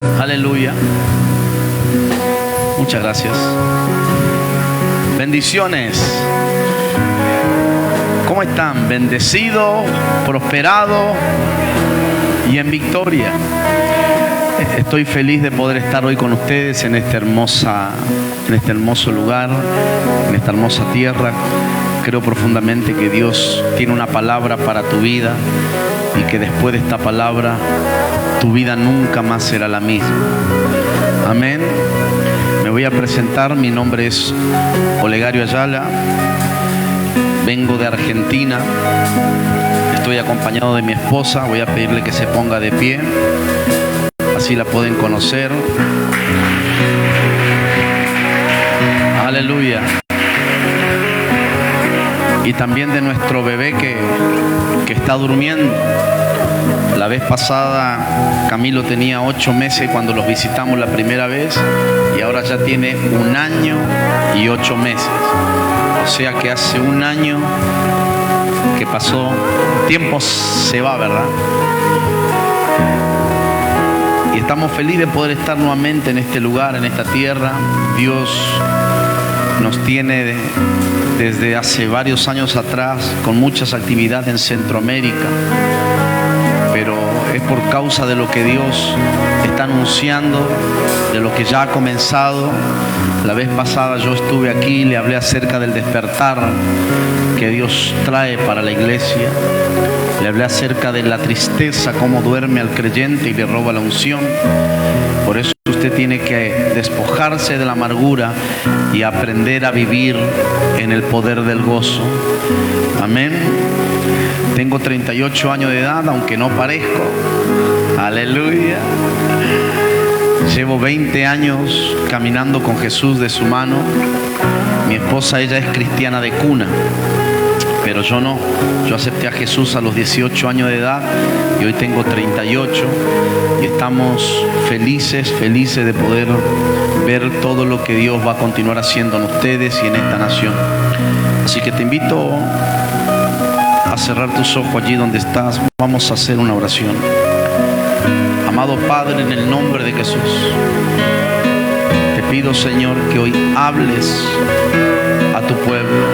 Aleluya. Muchas gracias. Bendiciones. ¿Cómo están? Bendecido, prosperado y en victoria. Estoy feliz de poder estar hoy con ustedes en este hermoso lugar, en esta hermosa tierra. Creo profundamente que Dios tiene una palabra para tu vida y que después de esta palabra tu vida nunca más será la misma. Amén. Me voy a presentar. Mi nombre es Olegario Ayala. Vengo de Argentina. Estoy acompañado de mi esposa. Voy a pedirle que se ponga de pie. Así la pueden conocer. Aleluya. Y también de nuestro bebé que está durmiendo. La vez pasada Camilo tenía 8 meses cuando los visitamos la primera vez y ahora ya tiene 1 año y 8 meses. O sea que hace 1 año que pasó. Tiempo se va, ¿verdad? Y estamos felices de poder estar nuevamente en este lugar, en esta tierra. Dios nos tiene desde hace varios años atrás con muchas actividades en Centroamérica. Pero es por causa de lo que Dios está anunciando, de lo que ya ha comenzado. La vez pasada yo estuve aquí y le hablé acerca del despertar que Dios trae para la iglesia. Le hablé acerca de la tristeza, cómo duerme al creyente y le roba la unción. Por eso usted tiene que despojarse de la amargura y aprender a vivir en el poder del gozo. Amén. Tengo 38 años de edad, aunque no parezco. Aleluya. Llevo 20 años caminando con Jesús de su mano. Mi esposa, ella es cristiana de cuna, pero yo no. Yo acepté a Jesús a los 18 años de edad y hoy tengo 38. Y estamos felices de poder ver todo lo que Dios va a continuar haciendo en ustedes y en esta nación. Así que te invito a cerrar tus ojos allí donde estás. Vamos a hacer una oración. Amado Padre, en el nombre de Jesús, te pido, Señor, que hoy hables a tu pueblo.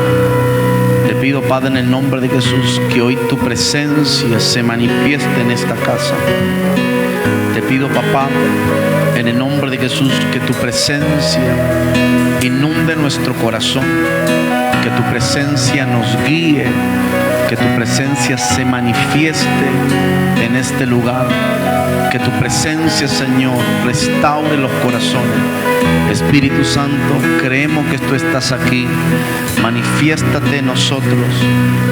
Te pido, Padre, en el nombre de Jesús, que hoy tu presencia se manifieste en esta casa. Te pido, Papá, en el nombre de Jesús, que tu presencia inunde nuestro corazón, que tu presencia nos guíe, que tu presencia se manifieste en este lugar, que tu presencia, Señor, restaure los corazones. Espíritu Santo, creemos que tú estás aquí. Manifiéstate en nosotros,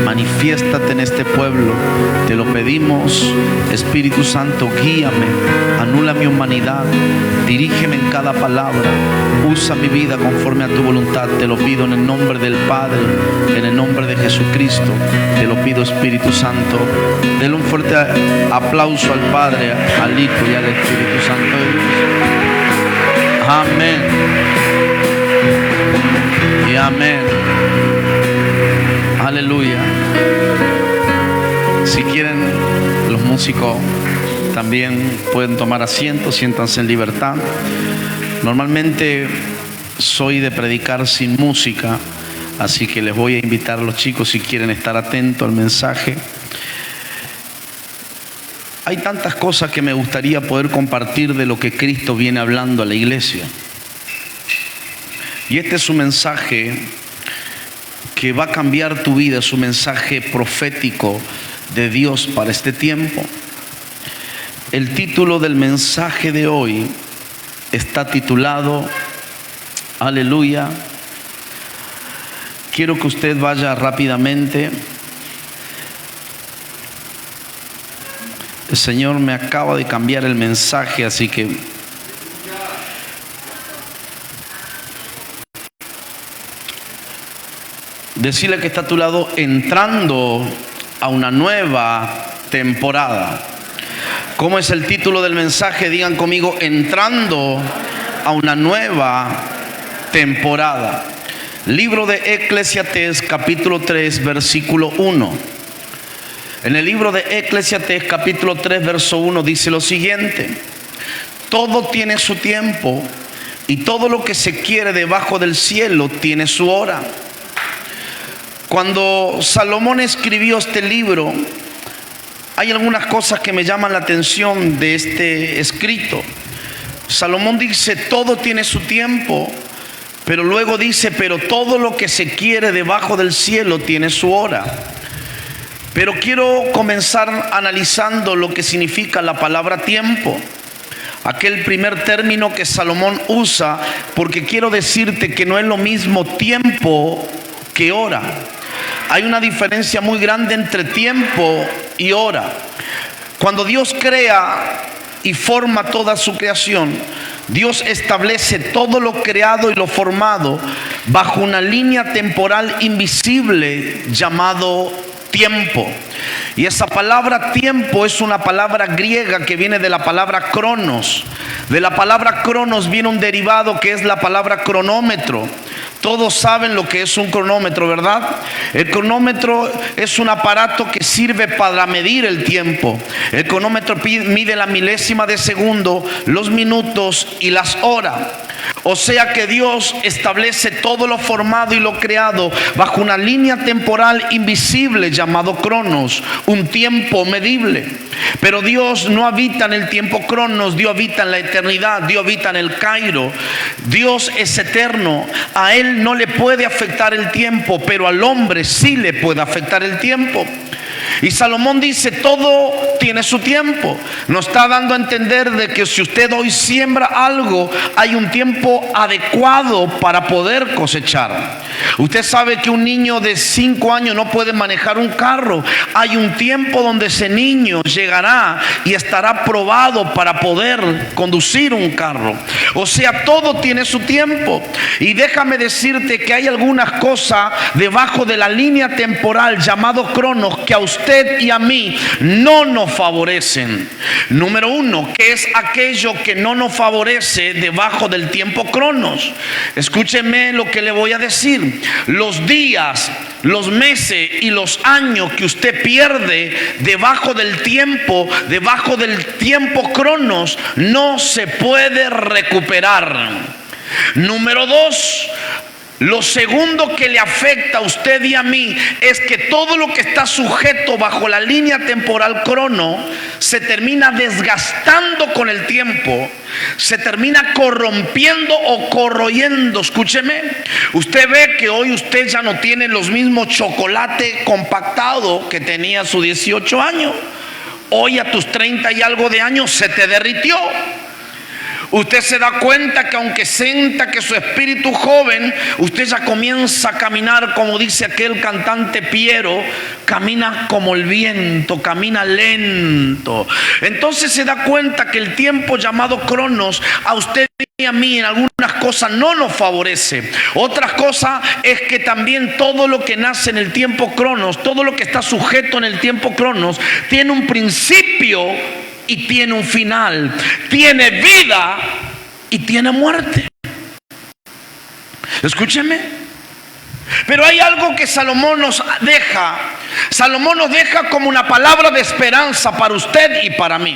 manifiéstate en este pueblo. Te lo pedimos, Espíritu Santo, guíame, anula mi humanidad, dirígeme en cada palabra, usa mi vida conforme a tu voluntad. Te lo pido en el nombre del Padre, en el nombre de Jesucristo. Te lo pido, Espíritu Santo. Denle un fuerte aplauso al Padre, al Hijo y al Espíritu Santo de Dios. Amén. Y amén. Aleluya. Si quieren, los músicos también pueden tomar asiento, siéntanse en libertad. Normalmente soy de predicar sin música, así que les voy a invitar a los chicos, si quieren estar atentos al mensaje. Hay tantas cosas que me gustaría poder compartir de lo que Cristo viene hablando a la iglesia. Y este es un mensaje que va a cambiar tu vida, es un mensaje profético de Dios para este tiempo. El título del mensaje de hoy está titulado, aleluya. Quiero que usted vaya rápidamente. El Señor me acaba de cambiar el mensaje, así que decirle que está a tu lado: entrando a una nueva temporada. ¿Cómo es el título del mensaje? Digan conmigo: entrando a una nueva temporada. Libro de Eclesiastés, capítulo 3, versículo 1. En el libro de Eclesiastés, capítulo 3, verso 1, dice lo siguiente: todo tiene su tiempo y todo lo que se quiere debajo del cielo tiene su hora. Cuando Salomón escribió este libro, hay algunas cosas que me llaman la atención de este escrito. Salomón dice, todo tiene su tiempo, pero luego dice, pero todo lo que se quiere debajo del cielo tiene su hora. Pero quiero comenzar analizando lo que significa la palabra tiempo, aquel primer término que Salomón usa, porque quiero decirte que no es lo mismo tiempo que hora. Hay una diferencia muy grande entre tiempo y hora. Cuando Dios crea y forma toda su creación, Dios establece todo lo creado y lo formado bajo una línea temporal invisible llamado tiempo. Y esa palabra tiempo es una palabra griega que viene de la palabra cronos. De la palabra cronos viene un derivado que es la palabra cronómetro. Todos saben lo que es un cronómetro, ¿verdad? El cronómetro es un aparato que sirve para medir el tiempo. El cronómetro mide la milésima de segundo, los minutos y las horas. O sea que Dios establece todo lo formado y lo creado bajo una línea temporal invisible llamado cronos, un tiempo medible. Pero Dios no habita en el tiempo cronos, Dios habita en la eternidad, Dios habita en el Cairo. Dios es eterno, a Él no le puede afectar el tiempo, pero al hombre sí le puede afectar el tiempo. Y Salomón dice, todo tiene su tiempo. Nos está dando a entender de que si usted hoy siembra algo, hay un tiempo adecuado para poder cosechar. Usted sabe que un niño de 5 años no puede manejar un carro. Hay un tiempo donde ese niño llegará y estará probado para poder conducir un carro. O sea, todo tiene su tiempo. Y déjame decirte que hay algunas cosas debajo de la línea temporal llamado cronos que a usted y a mí no nos favorecen. Número uno, ¿qué es aquello que no nos favorece debajo del tiempo cronos? Escúcheme lo que le voy a decir. Los días, los meses y los años que usted pierde debajo del tiempo cronos, no se puede recuperar. Número dos, lo segundo que le afecta a usted y a mí es que todo lo que está sujeto bajo la línea temporal crono se termina desgastando con el tiempo, se termina corrompiendo o corroyendo. Escúcheme, usted ve que hoy usted ya no tiene los mismos chocolates compactados que tenía a sus 18 años. Hoy a tus 30 y algo de años se te derritió. Usted se da cuenta que aunque sienta que su espíritu joven, usted ya comienza a caminar, como dice aquel cantante Piero, camina como el viento, camina lento. Entonces se da cuenta que el tiempo llamado cronos a usted y a mí en algunas cosas no nos favorece. Otra cosa es que también todo lo que nace en el tiempo cronos, todo lo que está sujeto en el tiempo cronos, tiene un principio y tiene un final, tiene vida y tiene muerte. Escúcheme. Pero hay algo que Salomón nos deja. Salomón nos deja como una palabra de esperanza para usted y para mí.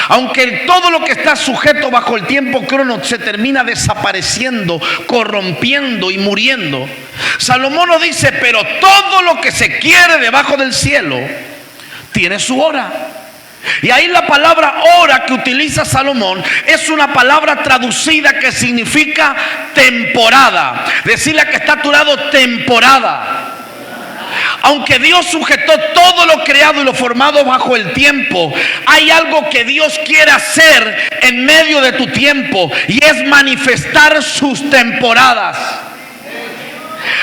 Aunque todo lo que está sujeto bajo el tiempo crono se termina desapareciendo, corrompiendo y muriendo, Salomón nos dice, pero todo lo que se quiere debajo del cielo tiene su hora. Y ahí la palabra hora que utiliza Salomón es una palabra traducida que significa temporada. Decirle que está a tu lado, temporada. Aunque Dios sujetó todo lo creado y lo formado bajo el tiempo, hay algo que Dios quiere hacer en medio de tu tiempo, y es manifestar sus temporadas.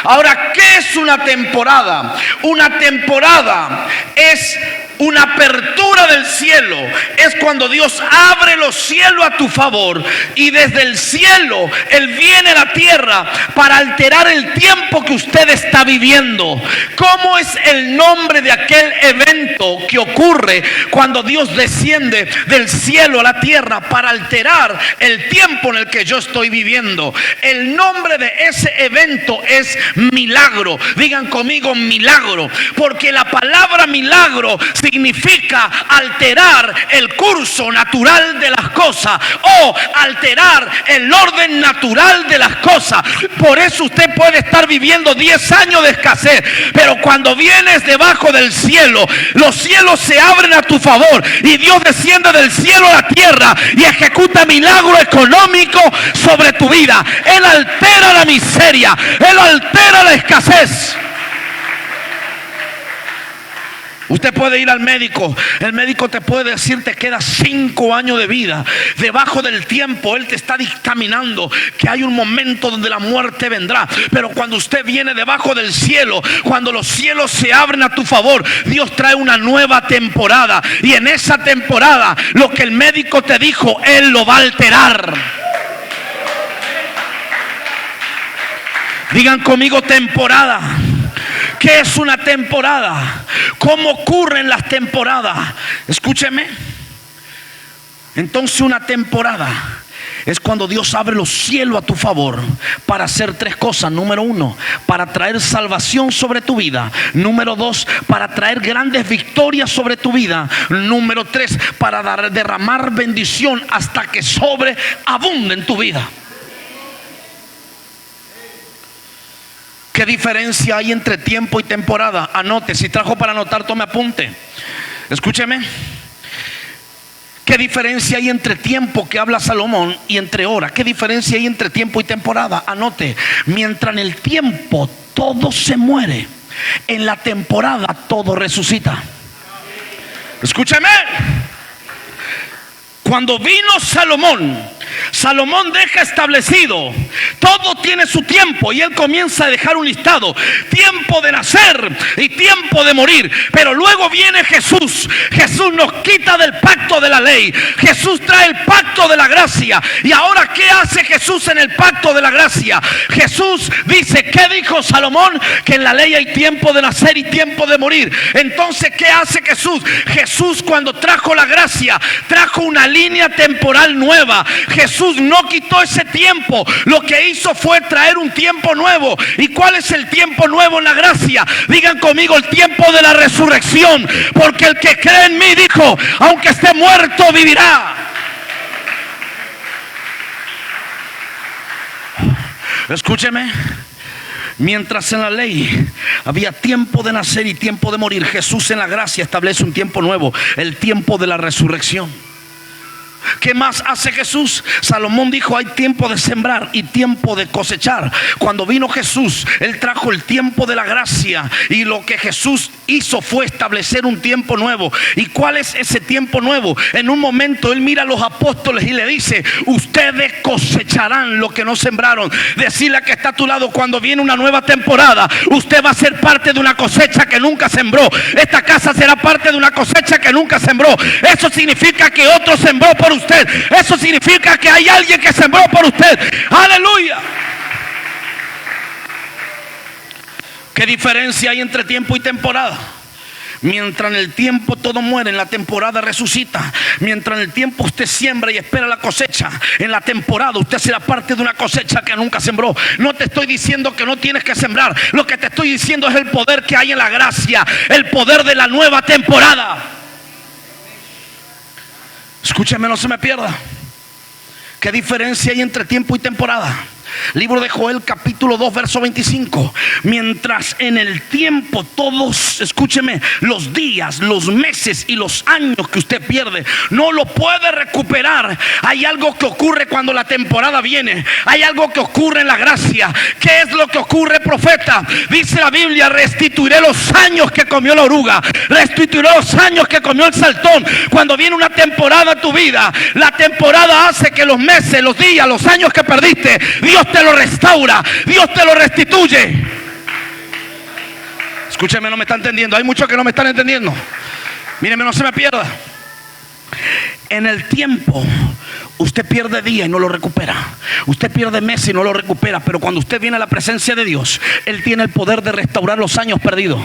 Ahora, ¿qué es una temporada? Una temporada es una apertura del cielo. Es cuando Dios abre los cielos a tu favor y desde el cielo Él viene a la tierra para alterar el tiempo que usted está viviendo. ¿Cómo es el nombre de aquel evento que ocurre cuando Dios desciende del cielo a la tierra para alterar el tiempo en el que yo estoy viviendo? El nombre de ese evento es milagro. Digan conmigo, milagro, porque la palabra milagro significa alterar el curso natural de las cosas o alterar el orden natural de las cosas. Por eso usted puede estar viviendo 10 años de escasez, pero cuando vienes debajo del cielo, los cielos se abren a tu favor y Dios desciende del cielo a la tierra y ejecuta milagro económico sobre tu vida. Él altera la miseria, Él altera la escasez. Usted puede ir al médico, el médico te puede decir te queda 5 años de vida. Debajo del tiempo Él te está dictaminando que hay un momento donde la muerte vendrá. Pero cuando usted viene debajo del cielo, cuando los cielos se abren a tu favor, Dios trae una nueva temporada. Y en esa temporada lo que el médico te dijo, Él lo va a alterar. Digan conmigo temporada. ¿Qué es una temporada? ¿Cómo ocurren las temporadas? Escúcheme. Entonces una temporada es cuando Dios abre los cielos a tu favor para hacer 3 cosas. Número 1, para traer salvación sobre tu vida. Número 2, para traer grandes victorias sobre tu vida. Número 3, para derramar bendición hasta que sobreabunde en tu vida. ¿Qué diferencia hay entre tiempo y temporada? Anote, si trajo para anotar, tome apunte. Escúcheme. ¿Qué diferencia hay entre tiempo que habla Salomón y entre hora? ¿Qué diferencia hay entre tiempo y temporada? Anote, mientras en el tiempo todo se muere, en la temporada todo resucita. Escúcheme. Cuando vino Salomón deja establecido, todo tiene su tiempo y él comienza a dejar un listado: tiempo de nacer y tiempo de morir. Pero luego viene Jesús nos quita del pacto de la ley, Jesús trae el pacto de la gracia. Y ahora, ¿qué hace Jesús en el pacto de la gracia? Jesús dice, ¿qué dijo Salomón? Que en la ley hay tiempo de nacer y tiempo de morir. Entonces, ¿qué hace Jesús? Jesús, cuando trajo la gracia, trajo una línea temporal nueva. Jesús no quitó ese tiempo, lo que hizo fue traer un tiempo nuevo. ¿Y cuál es el tiempo nuevo en la gracia? Digan conmigo, el tiempo de la resurrección. Porque el que cree en mí, dijo, aunque esté muerto, vivirá. Escúcheme. Mientras en la ley había tiempo de nacer y tiempo de morir, Jesús en la gracia establece un tiempo nuevo, el tiempo de la resurrección. ¿Qué más hace Jesús? Salomón dijo, hay tiempo de sembrar y tiempo de cosechar. Cuando vino Jesús, Él trajo el tiempo de la gracia, y lo que Jesús hizo fue establecer un tiempo nuevo. ¿Y cuál es ese tiempo nuevo? En un momento Él mira a los apóstoles y le dice, ustedes cosecharán lo que no sembraron. Decirle a que está a tu lado, cuando viene una nueva temporada, usted va a ser parte de una cosecha que nunca sembró. Esta casa será parte de una cosecha que nunca sembró. Eso significa que otro sembró por usted. Eso significa que hay alguien que sembró por usted. Aleluya. ¿Qué diferencia hay entre tiempo y temporada? Mientras en el tiempo todo muere, en la temporada resucita. Mientras en el tiempo usted siembra y espera la cosecha, en la temporada usted será parte de una cosecha que nunca sembró. No te estoy diciendo que no tienes que sembrar. Lo que te estoy diciendo es el poder que hay en la gracia, el poder de la nueva temporada. Escúcheme, no se me pierda. ¿Qué diferencia hay entre tiempo y temporada? Libro de Joel, capítulo 2, verso 25. Mientras en el tiempo todos, escúcheme, los días, los meses y los años que usted pierde, no lo puede recuperar. Hay algo que ocurre cuando la temporada viene. Hay algo que ocurre en la gracia. ¿Qué es lo que ocurre, profeta? Dice la Biblia, restituiré los años que comió la oruga, restituiré los años que comió el saltón. Cuando viene una temporada a tu vida, la temporada hace que los meses, los días, los años que perdiste, Dios te lo restaura, Dios te lo restituye. Escúcheme, no me está entendiendo. Hay muchos que no me están entendiendo. Míreme, no se me pierda. En el tiempo usted pierde día y no lo recupera. Usted pierde meses y no lo recupera. Pero cuando usted viene a la presencia de Dios, Él tiene el poder de restaurar los años perdidos.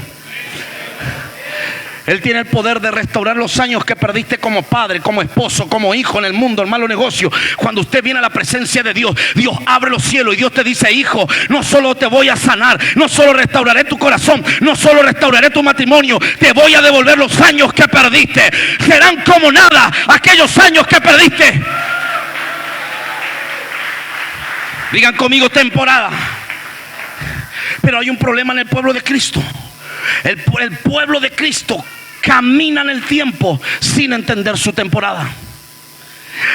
Él tiene el poder de restaurar los años que perdiste como padre, como esposo, como hijo en el mundo, en malo negocio. Cuando usted viene a la presencia de Dios, Dios abre los cielos y Dios te dice: hijo, no solo te voy a sanar, no solo restauraré tu corazón, no solo restauraré tu matrimonio, te voy a devolver los años que perdiste. Serán como nada aquellos años que perdiste. Digan conmigo: temporada. Pero hay un problema en el pueblo de Cristo. El pueblo de Cristo camina en el tiempo sin entender su temporada.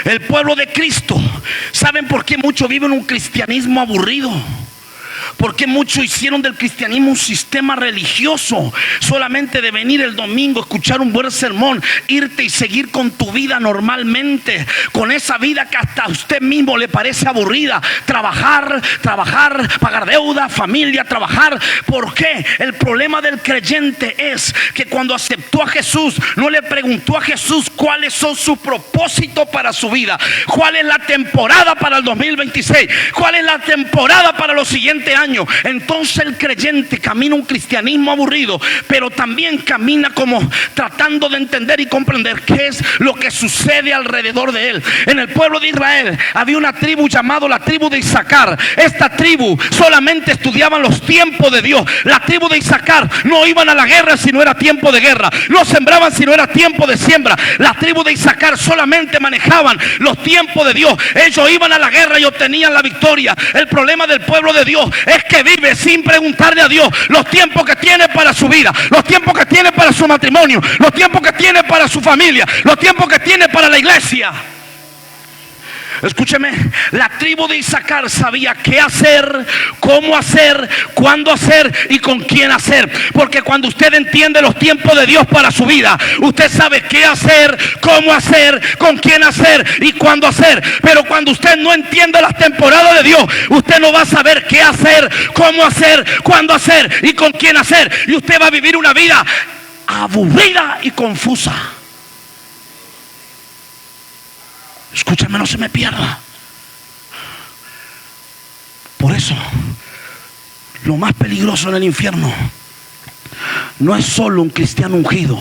El pueblo de Cristo, ¿saben por qué muchos viven un cristianismo aburrido? Porque muchos hicieron del cristianismo un sistema religioso, solamente de venir el domingo, escuchar un buen sermón, irte y seguir con tu vida normalmente, con esa vida que hasta a usted mismo le parece aburrida. Trabajar, pagar deuda, familia, trabajar. ¿Por qué? El problema del creyente es que cuando aceptó a Jesús, no le preguntó a Jesús cuáles son sus propósitos para su vida, cuál es la temporada para el 2026, cuál es la temporada para los siguientes años. Entonces el creyente camina un cristianismo aburrido, pero también camina como tratando de entender y comprender qué es lo que sucede alrededor de él. En el pueblo de Israel había una tribu llamada la tribu de Isaacar. Esta tribu solamente estudiaban los tiempos de Dios. La tribu de Isaacar no iban a la guerra si no era tiempo de guerra, no sembraban si no era tiempo de siembra. La tribu de Isaacar solamente manejaban los tiempos de Dios. Ellos iban a la guerra y obtenían la victoria. El problema del pueblo de Dios es que vive sin preguntarle a Dios los tiempos que tiene para su vida, los tiempos que tiene para su matrimonio, los tiempos que tiene para su familia, los tiempos que tiene para la iglesia. Escúcheme, la tribu de Isaacar sabía qué hacer, cómo hacer, cuándo hacer y con quién hacer. Porque cuando usted entiende los tiempos de Dios para su vida, usted sabe qué hacer, cómo hacer, con quién hacer y cuándo hacer. Pero cuando usted no entiende las temporadas de Dios, usted no va a saber qué hacer, cómo hacer, cuándo hacer y con quién hacer. Y usted va a vivir una vida aburrida y confusa. Escúchame, no se me pierda. Por eso, lo más peligroso en el infierno no es solo un cristiano ungido.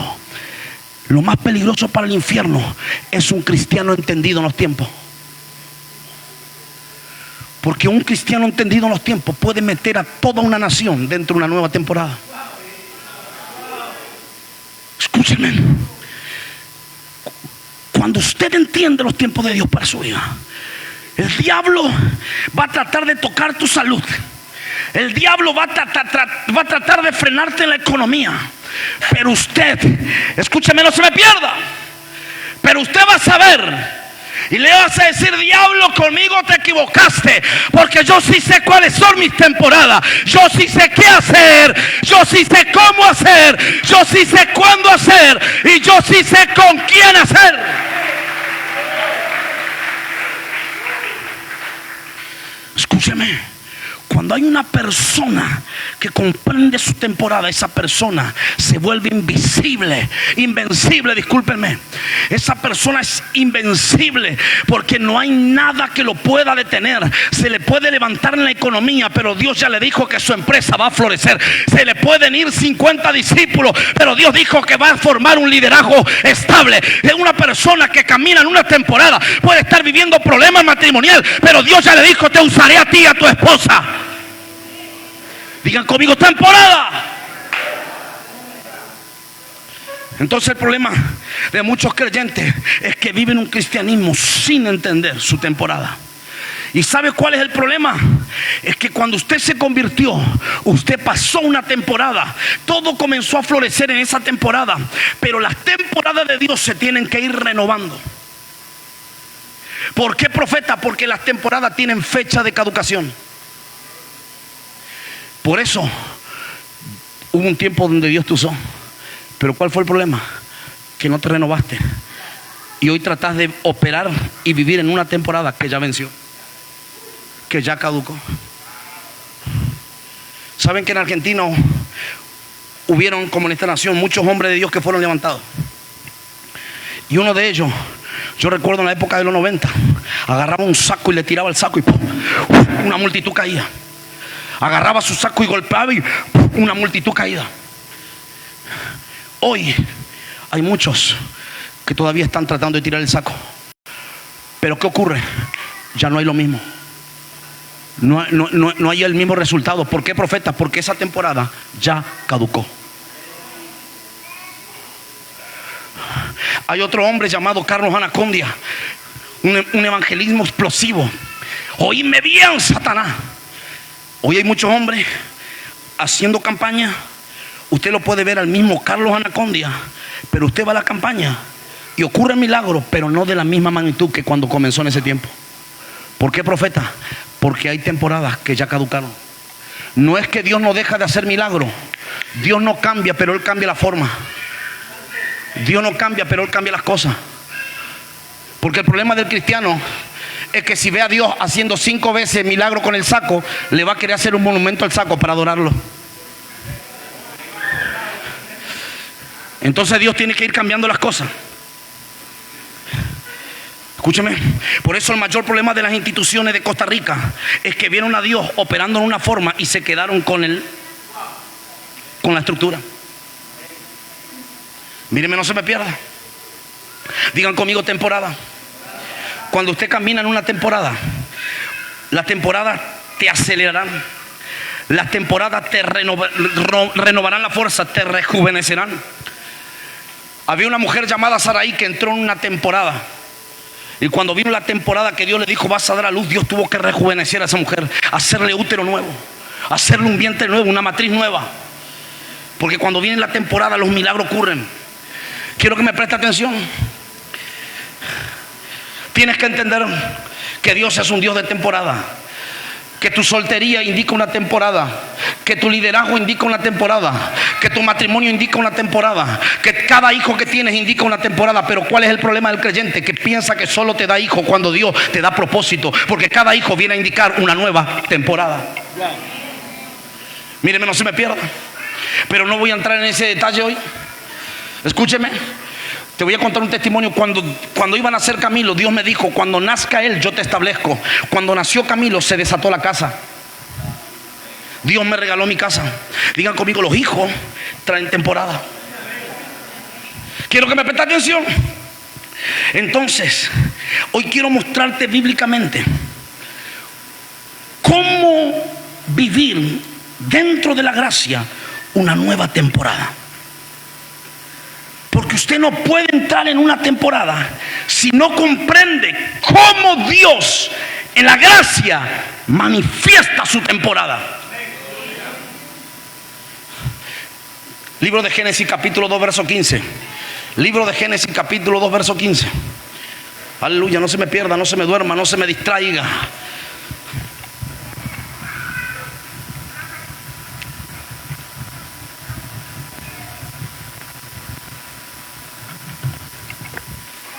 Lo más peligroso para el infierno es un cristiano entendido en los tiempos. Porque un cristiano entendido en los tiempos puede meter a toda una nación dentro de una nueva temporada. Escúcheme. Cuando usted entiende los tiempos de Dios para su vida, el diablo va a tratar de tocar tu salud. El diablo va a tratar de frenarte en la economía. Pero usted, escúcheme, no se me pierda, pero usted va a saber y le vas a decir: diablo, conmigo te equivocaste, porque yo sí sé cuáles son mis temporadas, yo sí sé qué hacer, yo sí sé cómo hacer, yo sí sé cuándo hacer y yo sí sé con quién hacer. Escúcheme, cuando hay una persona que comprende su temporada, esa persona se vuelve invencible, discúlpenme. Esa persona es invencible porque no hay nada que lo pueda detener. Se le puede levantar en la economía, pero Dios ya le dijo que su empresa va a florecer. Se le pueden ir 50 discípulos, pero Dios dijo que va a formar un liderazgo estable. Es una persona que camina en una temporada, puede estar viviendo problemas matrimoniales, pero Dios ya le dijo: te usaré a ti y a tu esposa. Digan conmigo: temporada. Entonces el problema de muchos creyentes es que viven un cristianismo sin entender su temporada. ¿Y sabe cuál es el problema? Es que cuando usted se convirtió, usted pasó una temporada, todo comenzó a florecer en esa temporada, pero las temporadas de Dios se tienen que ir renovando. ¿Por qué, profeta? Porque las temporadas tienen fecha de caducación. Por eso hubo un tiempo donde Dios te usó, pero ¿cuál fue el problema? Que no te renovaste y hoy tratás de operar y vivir en una temporada que ya venció, que ya caducó. ¿Saben que en Argentina hubieron, como en esta nación, muchos hombres de Dios que fueron levantados? Y uno de ellos, yo recuerdo en la época de los 90, agarraba un saco y le tiraba el saco y ¡pum!, una multitud caía. Agarraba su saco y golpeaba y ¡pum!, una multitud caída. Hoy hay muchos que todavía están tratando de tirar el saco. Pero ¿qué ocurre? Ya no hay lo mismo. No hay el mismo resultado. ¿Por qué, profeta? Porque esa temporada ya caducó. Hay otro hombre llamado Carlos Anacondia, un evangelismo explosivo. Oíme bien, Satanás. Hoy hay muchos hombres haciendo campaña. Usted lo puede ver al mismo Carlos Anacondia, pero usted va a la campaña y ocurre milagros, pero no de la misma magnitud que cuando comenzó en ese tiempo. ¿Por qué, profeta? Porque hay temporadas que ya caducaron. No es que Dios no deja de hacer milagros. Dios no cambia, pero Él cambia la forma. Dios no cambia, pero Él cambia las cosas. Porque el problema del cristiano es que si ve a Dios haciendo 5 veces milagro con el saco, le va a querer hacer un monumento al saco para adorarlo. Entonces Dios tiene que ir cambiando las cosas. Escúcheme, por eso el mayor problema de las instituciones de Costa Rica es que vieron a Dios operando en una forma y se quedaron con la estructura. Mírenme, no se me pierda. Digan conmigo temporada. Cuando usted camina en una temporada, las temporadas te acelerarán. Las temporadas te renovarán la fuerza, te rejuvenecerán. Había una mujer llamada Saraí que entró en una temporada. Y cuando vino la temporada que Dios le dijo vas a dar a luz, Dios tuvo que rejuvenecer a esa mujer, hacerle útero nuevo, hacerle un vientre nuevo, una matriz nueva. Porque cuando viene la temporada los milagros ocurren. Quiero que me preste atención. Tienes que entender que Dios es un Dios de temporada. Que tu soltería indica una temporada, que tu liderazgo indica una temporada, que tu matrimonio indica una temporada, que cada hijo que tienes indica una temporada. Pero ¿cuál es el problema del creyente? Que piensa que solo te da hijo cuando Dios te da propósito, porque cada hijo viene a indicar una nueva temporada. Míreme, no se me pierda, pero no voy a entrar en ese detalle hoy. Escúcheme. Te voy a contar un testimonio. Cuando iban a nacer Camilo, Dios me dijo: cuando nazca él, yo te establezco. Cuando nació Camilo, se desató la casa. Dios me regaló mi casa. Digan conmigo, los hijos traen temporada. Quiero que me preste atención. Entonces, hoy quiero mostrarte bíblicamente cómo vivir dentro de la gracia una nueva temporada. Porque usted no puede entrar en una temporada si no comprende cómo Dios en la gracia manifiesta su temporada. Libro de Génesis capítulo 2 verso 15. Libro de Génesis capítulo 2 verso 15. Aleluya, no se me pierda, no se me duerma, no se me distraiga.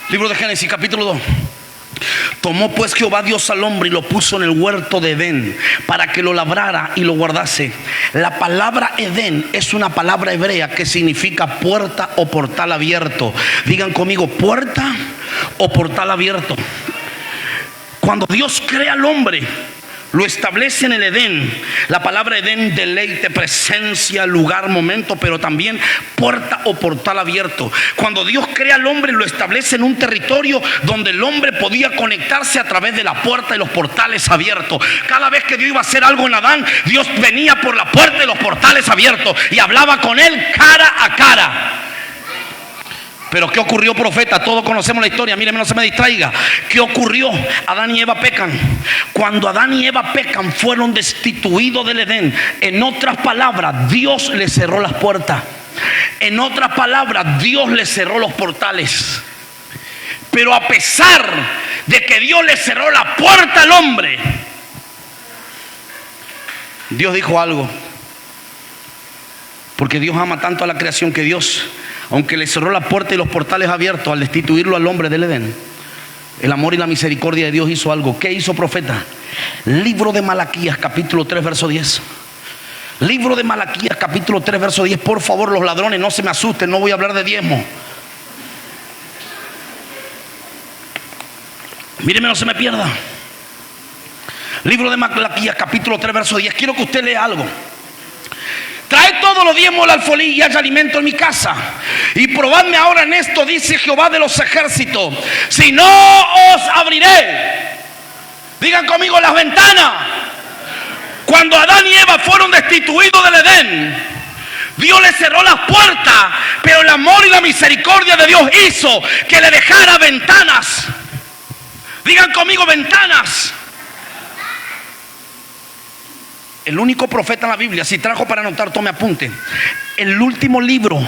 Libro de Génesis capítulo 2. Tomó pues Jehová Dios al hombre y lo puso en el huerto de Edén para que lo labrara y lo guardase. La palabra Edén es una palabra hebrea que significa puerta o portal abierto. Digan conmigo, puerta o portal abierto. Cuando Dios crea al hombre, lo establece en el Edén. La palabra Edén, deleite, presencia, lugar, momento, pero también puerta o portal abierto. Cuando Dios crea al hombre, lo establece en un territorio donde el hombre podía conectarse a través de la puerta y los portales abiertos. Cada vez que Dios iba a hacer algo en Adán, Dios venía por la puerta y los portales abiertos y hablaba con él cara a cara. Pero ¿qué ocurrió, profeta? Todos conocemos la historia. Míreme, no se me distraiga. ¿Qué ocurrió? Adán y Eva pecan. Cuando Adán y Eva pecan, fueron destituidos del Edén. En otras palabras, Dios les cerró las puertas. En otras palabras, Dios les cerró los portales. Pero a pesar de que Dios le cerró la puerta al hombre, Dios dijo algo. Porque Dios ama tanto a la creación que Dios, aunque le cerró la puerta y los portales abiertos al destituirlo al hombre del Edén, el amor y la misericordia de Dios hizo algo. ¿Qué hizo, profeta? Libro de Malaquías capítulo 3 verso 10. Libro de Malaquías capítulo 3 verso 10. Por favor, los ladrones, no se me asusten, no voy a hablar de diezmo. Míreme, no se me pierda. Libro de Malaquías capítulo 3 verso 10. Quiero que usted lea algo. Traed todos los diezmos del alfolí y haya alimento en mi casa. Y probadme ahora en esto, dice Jehová de los ejércitos, si no os abriré. Digan conmigo, las ventanas. Cuando Adán y Eva fueron destituidos del Edén, Dios le cerró las puertas, pero el amor y la misericordia de Dios hizo que le dejara ventanas. Digan conmigo, ventanas. El único profeta en la Biblia, si trajo para anotar, tome apunte. El último libro,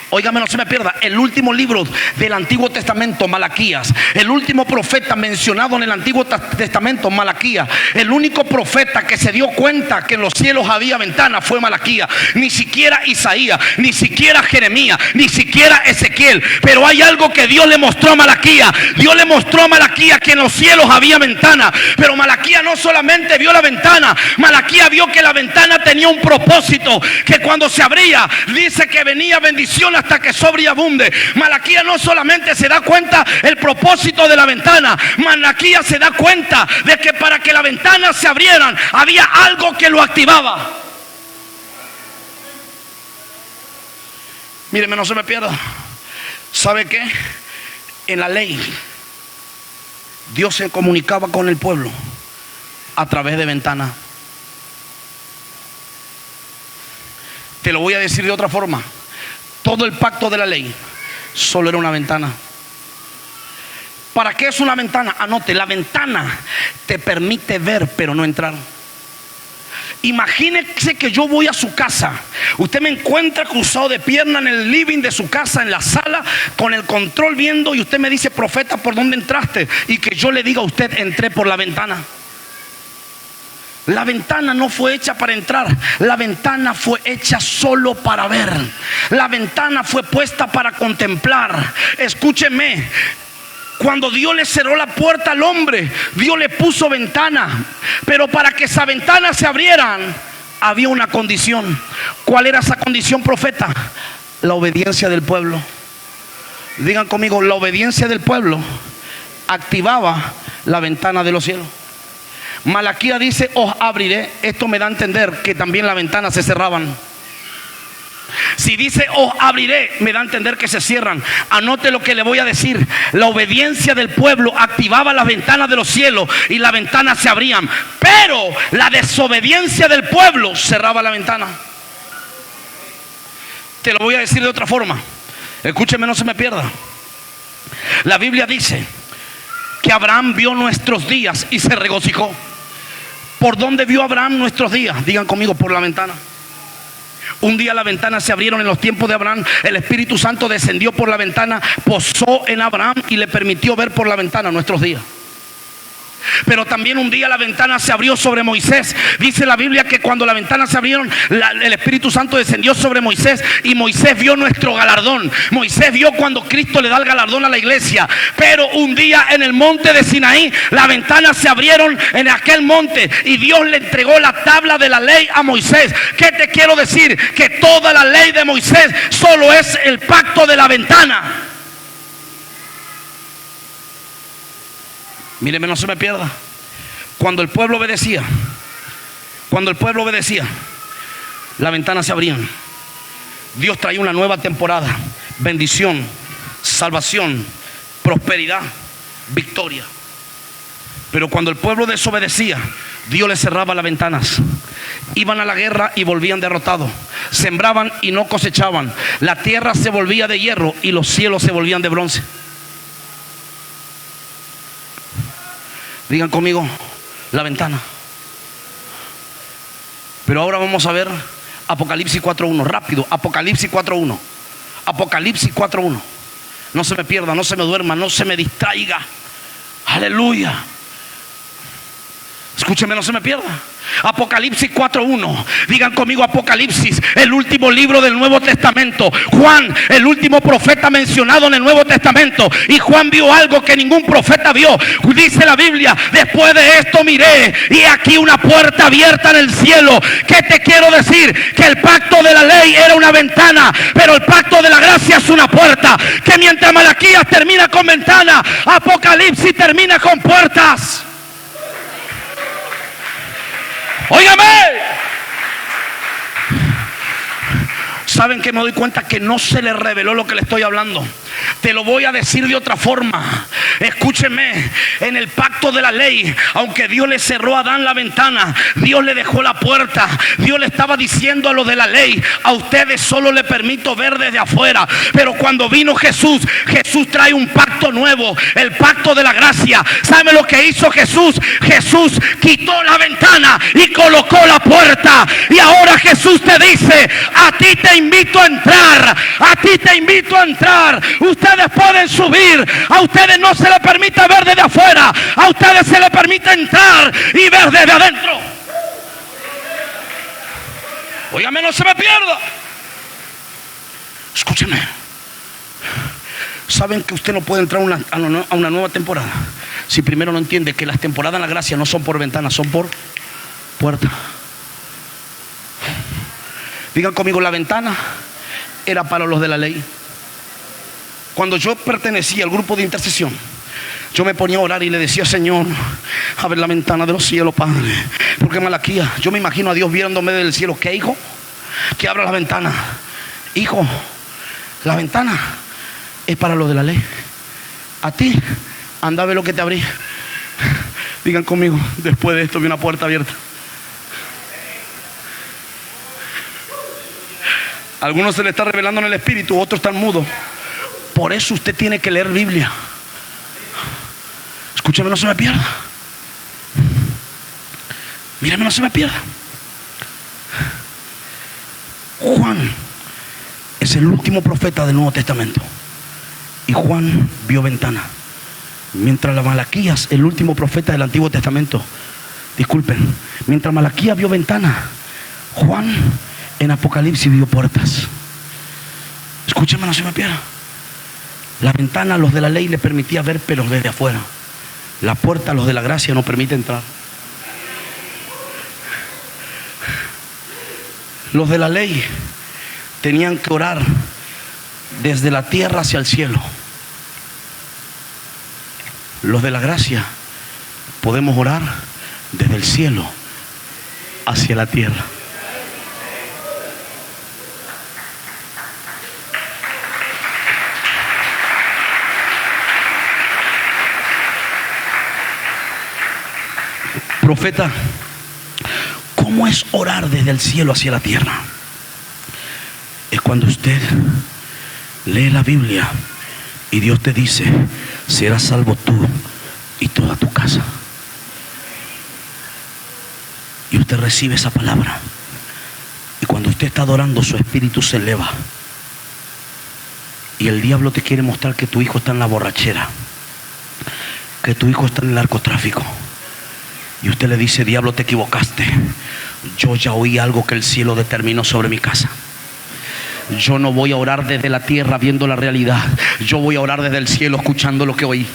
óigame, no se me pierda, el último libro del Antiguo Testamento, Malaquías. El último profeta mencionado en el Antiguo Testamento, Malaquías. El único profeta que se dio cuenta que en los cielos había ventanas fue Malaquías. Ni siquiera Isaías, ni siquiera Jeremías, ni siquiera Ezequiel. Pero hay algo que Dios le mostró a Malaquías. Dios le mostró a Malaquías que en los cielos había ventanas. Pero Malaquías no solamente vio la ventana, Malaquías vio que la ventana tenía un propósito, que cuando se abría, dice que venía bendición hasta que sobreabunde. Malaquías no solamente se da cuenta el propósito de la ventana, Malaquías se da cuenta de que para que la ventana se abrieran había algo que lo activaba. Míreme, no se me pierda. ¿Sabe qué? En la ley Dios se comunicaba con el pueblo a través de ventanas. Te lo voy a decir de otra forma. Todo el pacto de la ley solo era una ventana. ¿Para qué es una ventana? Anote, la ventana te permite ver pero no entrar. Imagínese que yo voy a su casa, usted me encuentra cruzado de pierna en el living de su casa, en la sala, con el control viendo, y usted me dice, profeta, ¿por dónde entraste? Y que yo le diga a usted, entré por la ventana. La ventana no fue hecha para entrar, la ventana fue hecha solo para ver. La ventana fue puesta para contemplar. Escúcheme, cuando Dios le cerró la puerta al hombre, Dios le puso ventana. Pero para que esa ventana se abrieran, había una condición. ¿Cuál era esa condición, profeta? La obediencia del pueblo. Digan conmigo, la obediencia del pueblo activaba la ventana de los cielos. Malaquías dice, os abriré. Esto me da a entender que también las ventanas se cerraban. Si dice os abriré, me da a entender que se cierran. Anote lo que le voy a decir. La obediencia del pueblo activaba las ventanas de los cielos y las ventanas se abrían. Pero la desobediencia del pueblo cerraba la ventana. Te lo voy a decir de otra forma. Escúcheme, no se me pierda. La Biblia dice que Abraham vio nuestros días y se regocijó. ¿Por dónde vio Abraham nuestros días? Digan conmigo, por la ventana. Un día las ventanas se abrieron en los tiempos de Abraham. El Espíritu Santo descendió por la ventana, posó en Abraham y le permitió ver por la ventana nuestros días. Pero también un día la ventana se abrió sobre Moisés. Dice la Biblia que cuando la ventana se abrieron, el Espíritu Santo descendió sobre Moisés y Moisés vio nuestro galardón. Moisés vio cuando Cristo le da el galardón a la iglesia. Pero un día en el monte de Sinaí, las ventanas se abrieron en aquel monte y Dios le entregó la tabla de la ley a Moisés. ¿Qué te quiero decir? Que toda la ley de Moisés solo es el pacto de la ventana. Míreme, no se me pierda. Cuando el pueblo obedecía, las ventanas se abrían. Dios traía una nueva temporada, bendición, salvación, prosperidad, victoria. Pero cuando el pueblo desobedecía, Dios les cerraba las ventanas. Iban a la guerra y volvían derrotados. Sembraban y no cosechaban. La tierra se volvía de hierro y los cielos se volvían de bronce. Digan conmigo, la ventana. Pero ahora vamos a ver Apocalipsis 4.1. Rápido, Apocalipsis 4.1. Apocalipsis 4.1. No se me pierda, no se me duerma, no se me distraiga. Aleluya. Escúcheme, no se me pierda. Apocalipsis 4.1. Digan conmigo, Apocalipsis, el último libro del Nuevo Testamento. Juan, el último profeta mencionado en el Nuevo Testamento. Y Juan vio algo que ningún profeta vio. Dice la Biblia, después de esto miré y aquí una puerta abierta en el cielo. ¿Qué te quiero decir? Que el pacto de la ley era una ventana, pero el pacto de la gracia es una puerta. Que mientras Malaquías termina con ventana, Apocalipsis termina con puertas. Óigame, ¿Saben que me doy cuenta que no se les reveló lo que le estoy hablando? Te lo voy a decir de otra forma. Escúcheme, en el pacto de la ley, aunque Dios le cerró a Adán la ventana, Dios le dejó la puerta. Dios le estaba diciendo a los de la ley: a ustedes solo le permito ver desde afuera. Pero cuando vino Jesús, Jesús trae un pacto nuevo, el pacto de la gracia. ¿Sabe lo que hizo Jesús? Jesús quitó la ventana y colocó la puerta. Y ahora Jesús te dice: a ti te invito a entrar, a ti te invito a entrar. Ustedes pueden subir, a ustedes no se les permite ver desde afuera, a ustedes se les permite entrar y ver desde adentro. Óigame, no se me pierda. Escúcheme. ¿Saben que usted no puede entrar a una nueva temporada si primero no entiende que las temporadas en la gracia no son por ventanas, son por puerta? Digan conmigo: la ventana era para los de la ley. Cuando yo pertenecía al grupo de intercesión, yo me ponía a orar y le decía: Señor, abre la ventana de los cielos, Padre. Porque Malaquías, yo me imagino a Dios viéndome del cielo. ¿Qué, hijo? Que abra la ventana. Hijo, la ventana es para los de la ley. A ti, anda a ver lo que te abrí. Digan conmigo: después de esto vi una puerta abierta. A algunos se le está revelando en el espíritu, otros están mudos. Por eso usted tiene que leer Biblia. Escúchame, no se me pierda. Mírame, no se me pierda. Juan es el último profeta del Nuevo Testamento. Y Juan vio ventana. Mientras la Malaquías, el último profeta del Antiguo Testamento, disculpen, mientras Malaquías vio ventana, Juan en Apocalipsis vio puertas. Escúchame, no se me pierda. La ventana a los de la ley le permitía ver, pero desde afuera. La puerta a los de la gracia no permite entrar. Los de la ley tenían que orar desde la tierra hacia el cielo. Los de la gracia podemos orar desde el cielo hacia la tierra. Profeta, ¿cómo es orar desde el cielo hacia la tierra? Es cuando usted lee la Biblia y Dios te dice: serás salvo tú y toda tu casa. Y usted recibe esa palabra. Y cuando usted está adorando, su espíritu se eleva. Y el diablo te quiere mostrar que tu hijo está en la borrachera, que tu hijo está en el narcotráfico. Y usted le dice: diablo, te equivocaste. Yo ya oí algo que el cielo determinó sobre mi casa. Yo no voy a orar desde la tierra viendo la realidad. Yo voy a orar desde el cielo escuchando lo que oí.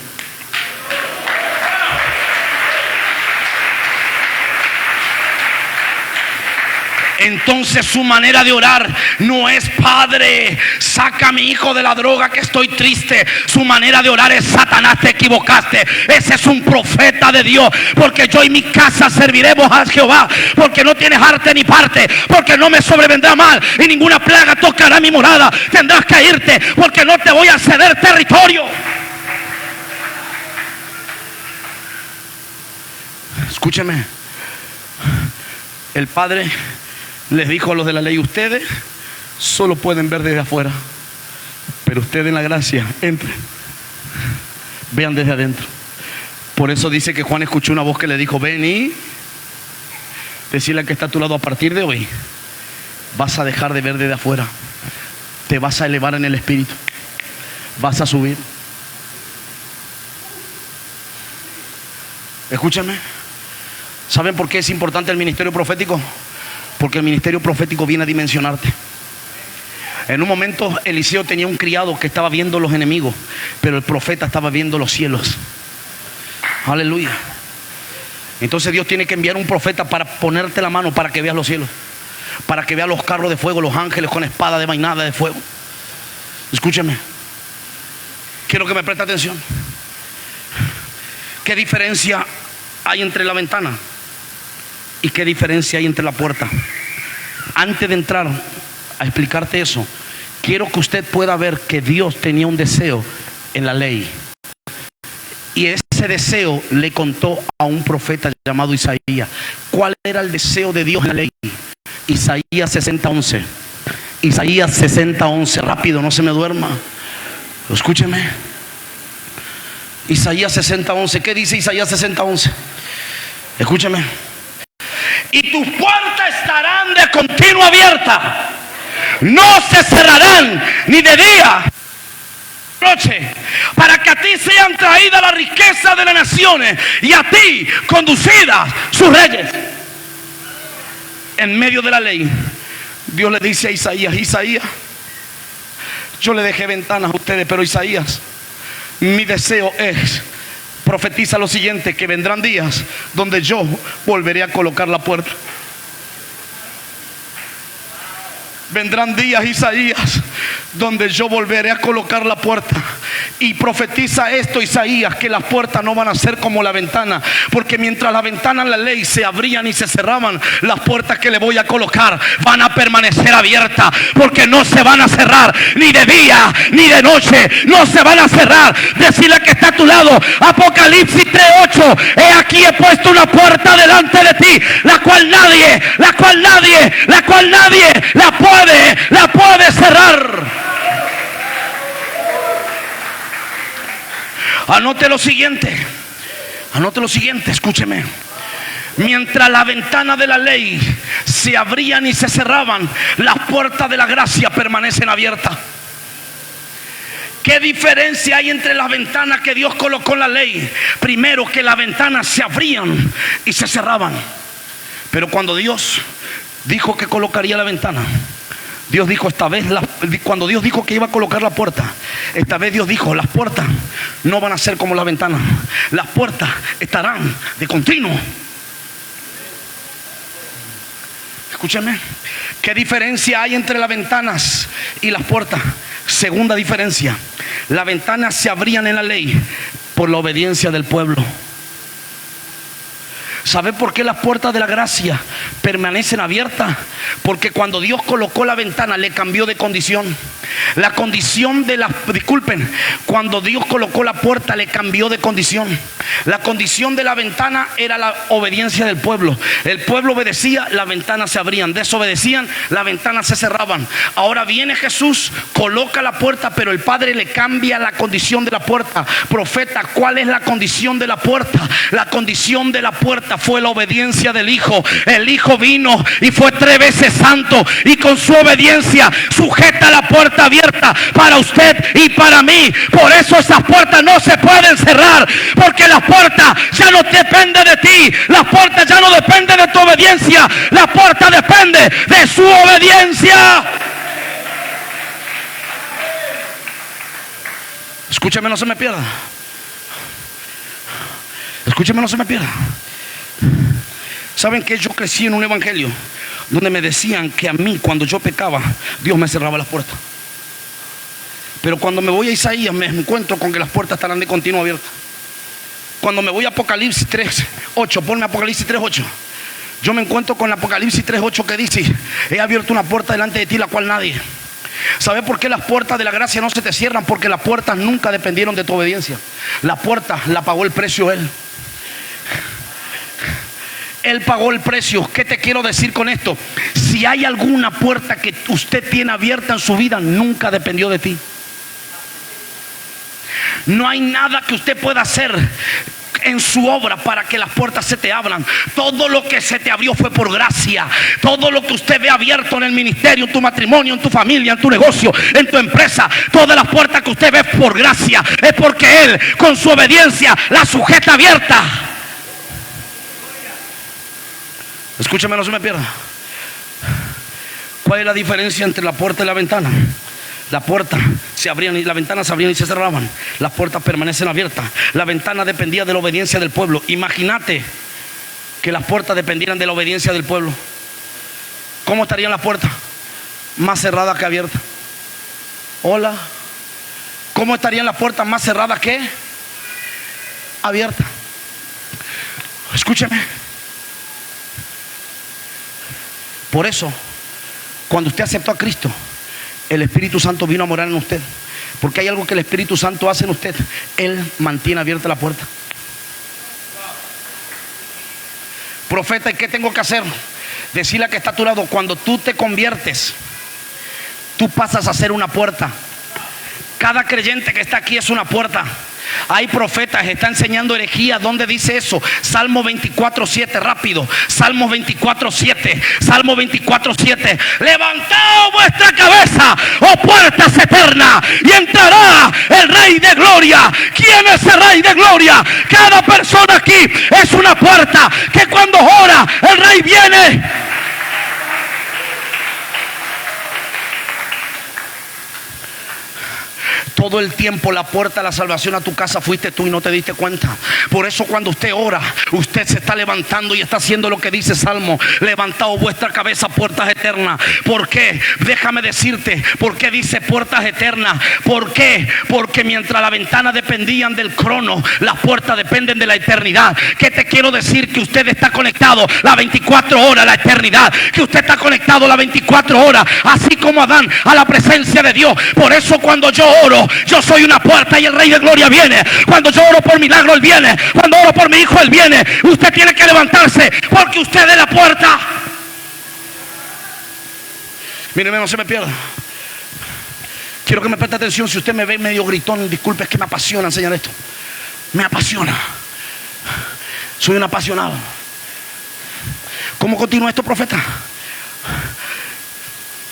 Entonces su manera de orar no es: Padre, saca a mi hijo de la droga que estoy triste. Su manera de orar es: Satanás, te equivocaste. Ese es un profeta de Dios. Porque yo y mi casa serviremos a Jehová. Porque no tienes arte ni parte. Porque no me sobrevendrá mal y ninguna plaga tocará mi morada. Tendrás que irte porque no te voy a ceder territorio. Escúcheme. El Padre les dijo a los de la ley: ustedes solo pueden ver desde afuera, pero ustedes en la gracia entren, vean desde adentro. Por eso dice que Juan escuchó una voz que le dijo: ven y decirle al que está a tu lado: a partir de hoy vas a dejar de ver desde afuera, te vas a elevar en el espíritu, vas a subir. Escúchame. ¿Saben por qué es importante el ministerio profético? Porque el ministerio profético viene a dimensionarte. En un momento Eliseo tenía un criado que estaba viendo los enemigos, pero el profeta estaba viendo los cielos. Aleluya. Entonces Dios tiene que enviar un profeta para ponerte la mano para que veas los cielos, para que veas los carros de fuego, los ángeles con espada de vainada de fuego. Escúchame, quiero que me preste atención. ¿Qué diferencia hay entre la ventana y qué diferencia hay entre la puerta? Antes de entrar a explicarte eso, quiero que usted pueda ver que Dios tenía un deseo en la ley. Y ese deseo le contó a un profeta llamado Isaías. ¿Cuál era el deseo de Dios en la ley? Isaías 60:11. Isaías 60:11. Rápido, no se me duerma. Escúcheme. Isaías 60:11. ¿Qué dice Isaías 60:11? Escúcheme. Y tus puertas estarán de continuo abiertas. No se cerrarán ni de día noche, para que a ti sean traídas las riquezas de las naciones y a ti conducidas sus reyes. En medio de la ley, Dios le dice a Isaías: Isaías, yo le dejé ventanas a ustedes, pero Isaías, mi deseo es, profetiza lo siguiente, que vendrán días donde yo volveré a colocar la puerta. Vendrán días, Isaías, donde yo volveré a colocar la puerta. Y profetiza esto, Isaías, que las puertas no van a ser como la ventana, porque mientras las ventanas en la ley se abrían y se cerraban, las puertas que le voy a colocar van a permanecer abiertas, porque no se van a cerrar ni de día ni de noche, no se van a cerrar. Decirle que está a tu lado, Apocalipsis 3:8: he aquí he puesto una puerta delante de ti, la cual nadie la puede cerrar. Anote lo siguiente, escúcheme. Mientras las ventanas de la ley se abrían y se cerraban, las puertas de la gracia permanecen abiertas. ¿Qué diferencia hay entre las ventanas que Dios colocó en la ley? Primero, que las ventanas se abrían y se cerraban. Pero cuando Dios dijo que colocaría la ventana, Dios dijo esta vez, cuando Dios dijo que iba a colocar la puerta, esta vez Dios dijo: las puertas no van a ser como las ventanas, las puertas estarán de continuo. Escúchame, ¿qué diferencia hay entre las ventanas y las puertas? Segunda diferencia: las ventanas se abrían en la ley por la obediencia del pueblo. ¿Sabe por qué las puertas de la gracia permanecen abiertas? Porque cuando Dios colocó la ventana, le cambió de condición. La condición de la... Disculpen, cuando Dios colocó la puerta, le cambió de condición. La condición de la ventana era la obediencia del pueblo. El pueblo obedecía, las ventanas se abrían. Desobedecían, las ventanas se cerraban. Ahora viene Jesús, coloca la puerta, pero el Padre le cambia la condición de la puerta. Profeta, ¿cuál es la condición de la puerta? La condición de la puerta fue la obediencia del Hijo. El Hijo vino y fue 3 veces santo, y con su obediencia sujeta la puerta abierta para usted y para mí. Por eso esas puertas no se pueden cerrar, porque las puertas ya no dependen de ti, las puertas ya no dependen de tu obediencia, la puerta depende de su obediencia. Escúchame, no se me pierda. Escúchame, no se me pierda. ¿Saben que yo crecí en un evangelio donde me decían que a mí, cuando yo pecaba, Dios me cerraba las puertas? Pero cuando me voy a Isaías, me encuentro con que las puertas estarán de continuo abiertas. Cuando me voy a Apocalipsis 3:8, ponme Apocalipsis 3:8, yo me encuentro con Apocalipsis 3:8 que dice: he abierto una puerta delante de ti, la cual nadie. ¿Sabe por qué las puertas de la gracia no se te cierran? Porque las puertas nunca dependieron de tu obediencia. La puerta la pagó el precio Él. Él pagó el precio. ¿Qué te quiero decir con esto? Si hay alguna puerta que usted tiene abierta en su vida, nunca dependió de ti. No hay nada que usted pueda hacer en su obra para que las puertas se te abran. Todo lo que se te abrió fue por gracia. Todo lo que usted ve abierto en el ministerio, en tu matrimonio, en tu familia, en tu negocio, en tu empresa, todas las puertas que usted ve por gracia, es porque Él, con su obediencia, la sujeta abierta. Escúchame, no se me pierda. ¿Cuál es la diferencia entre la puerta y la ventana? La puerta se abrían y la ventana se abrían y se cerraban. Las puertas permanecen abiertas. La ventana dependía de la obediencia del pueblo. Imagínate que las puertas dependieran de la obediencia del pueblo. ¿Cómo estarían las puertas? Más cerradas que abiertas. Hola. ¿Cómo estarían las puertas? Más cerradas que abiertas. Escúcheme. Por eso, Cuando usted aceptó a Cristo, el Espíritu Santo vino a morar en usted. Porque hay algo que el Espíritu Santo hace en usted. Él mantiene abierta la puerta. Profeta, ¿y qué tengo que hacer? Decirle a que está a tu lado: cuando tú te conviertes, tú pasas a ser una puerta. Cada creyente que está aquí es una puerta. Hay profetas, está enseñando herejía. ¿Dónde dice eso? Salmo 24:7, rápido. Salmo 24:7. Salmo 24:7. Levantaos vuestra cabeza, oh puertas eternas, y entrará el Rey de Gloria. ¿Quién es el Rey de Gloria? Cada persona aquí es una puerta que cuando ora el Rey viene. Todo el tiempo la puerta de la salvación a tu casa fuiste tú y no te diste cuenta. Por eso cuando usted ora, usted se está levantando y está haciendo lo que dice Salmo: levantaos vuestra cabeza, puertas eternas. ¿Por qué? Déjame decirte por qué dice puertas eternas. ¿Por qué? Porque mientras las ventanas dependían del crono, las puertas dependen de la eternidad. ¿Qué te quiero decir? Que usted está conectado las 24 horas a la eternidad. Que usted está conectado las 24 horas, así como Adán, a la presencia de Dios. Por eso cuando yo oro, yo soy una puerta y el Rey de Gloria viene. Cuando yo oro por milagro, Él viene. Cuando oro por mi hijo, Él viene. Usted tiene que levantarse porque usted es la puerta. Míreme, no se me pierda. Quiero que me preste atención. Si usted me ve medio gritón, disculpe, es que me apasiona enseñar esto. Me apasiona. Soy un apasionado. ¿Cómo continúa esto, profeta?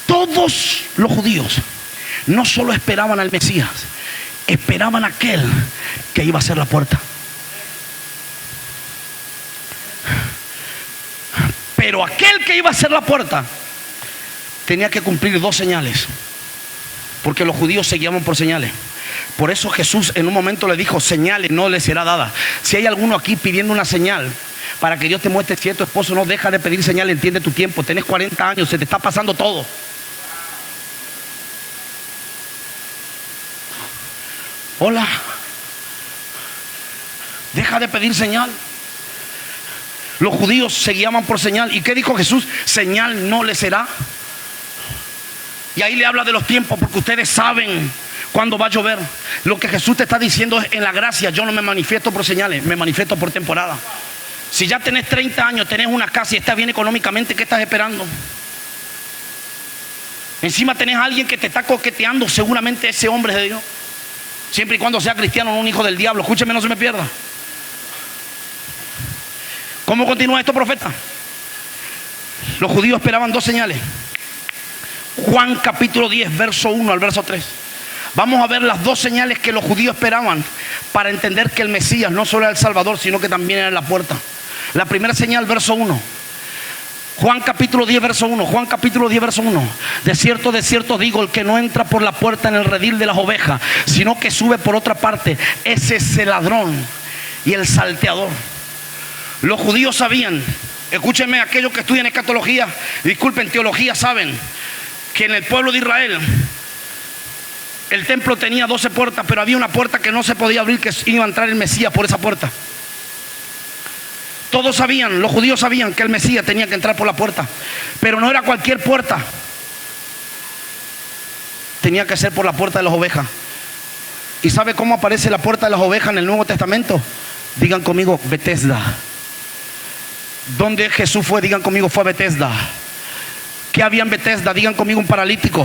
Todos los judíos no solo esperaban al Mesías, esperaban a aquel que iba a ser la puerta. Pero aquel que iba a ser la puerta tenía que cumplir dos señales, porque los judíos se guiaban por señales. Por eso Jesús en un momento le dijo: señales no les será dada. Si hay alguno aquí pidiendo una señal para que Dios te muestre si es tu esposo, no deja de pedir señal. Entiende tu tiempo, tenés 40 años, se te está pasando todo. Hola, deja de pedir señal. Los judíos se guiaban por señal. ¿Y qué dijo Jesús? Señal no les será. Y ahí le habla de los tiempos, porque ustedes saben cuándo va a llover. Lo que Jesús te está diciendo es: en la gracia yo no me manifiesto por señales, me manifiesto por temporada. Si ya tenés 30 años, tenés una casa y estás bien económicamente, ¿qué estás esperando? Encima tenés a alguien que te está coqueteando, seguramente ese hombre es de Dios. Siempre y cuando sea cristiano, no un hijo del diablo. Escúcheme, no se me pierda. ¿Cómo continúa esto, profeta? Los judíos esperaban dos señales. Juan capítulo 10, verso 1 al verso 3. Vamos a ver las dos señales que los judíos esperaban para entender que el Mesías no solo era el Salvador, sino que también era la puerta. La primera señal, verso 1. Juan capítulo 10, verso 1. Juan capítulo 10, verso 1. De cierto digo, el que no entra por la puerta en el redil de las ovejas, sino que sube por otra parte, ese es el ladrón y el salteador. Los judíos sabían, escúchenme, aquellos que estudian escatología, disculpen, teología, saben que en el pueblo de Israel el templo tenía 12 puertas, pero había una puerta que no se podía abrir, que iba a entrar el Mesías por esa puerta. Todos sabían, los judíos sabían que el Mesías tenía que entrar por la puerta, pero no era cualquier puerta. Tenía que ser por la puerta de las ovejas. ¿Y sabe cómo aparece la puerta de las ovejas en el Nuevo Testamento? Digan conmigo, Betesda. ¿Dónde Jesús fue? Digan conmigo, fue a Betesda. ¿Qué había en Betesda? Digan conmigo, un paralítico.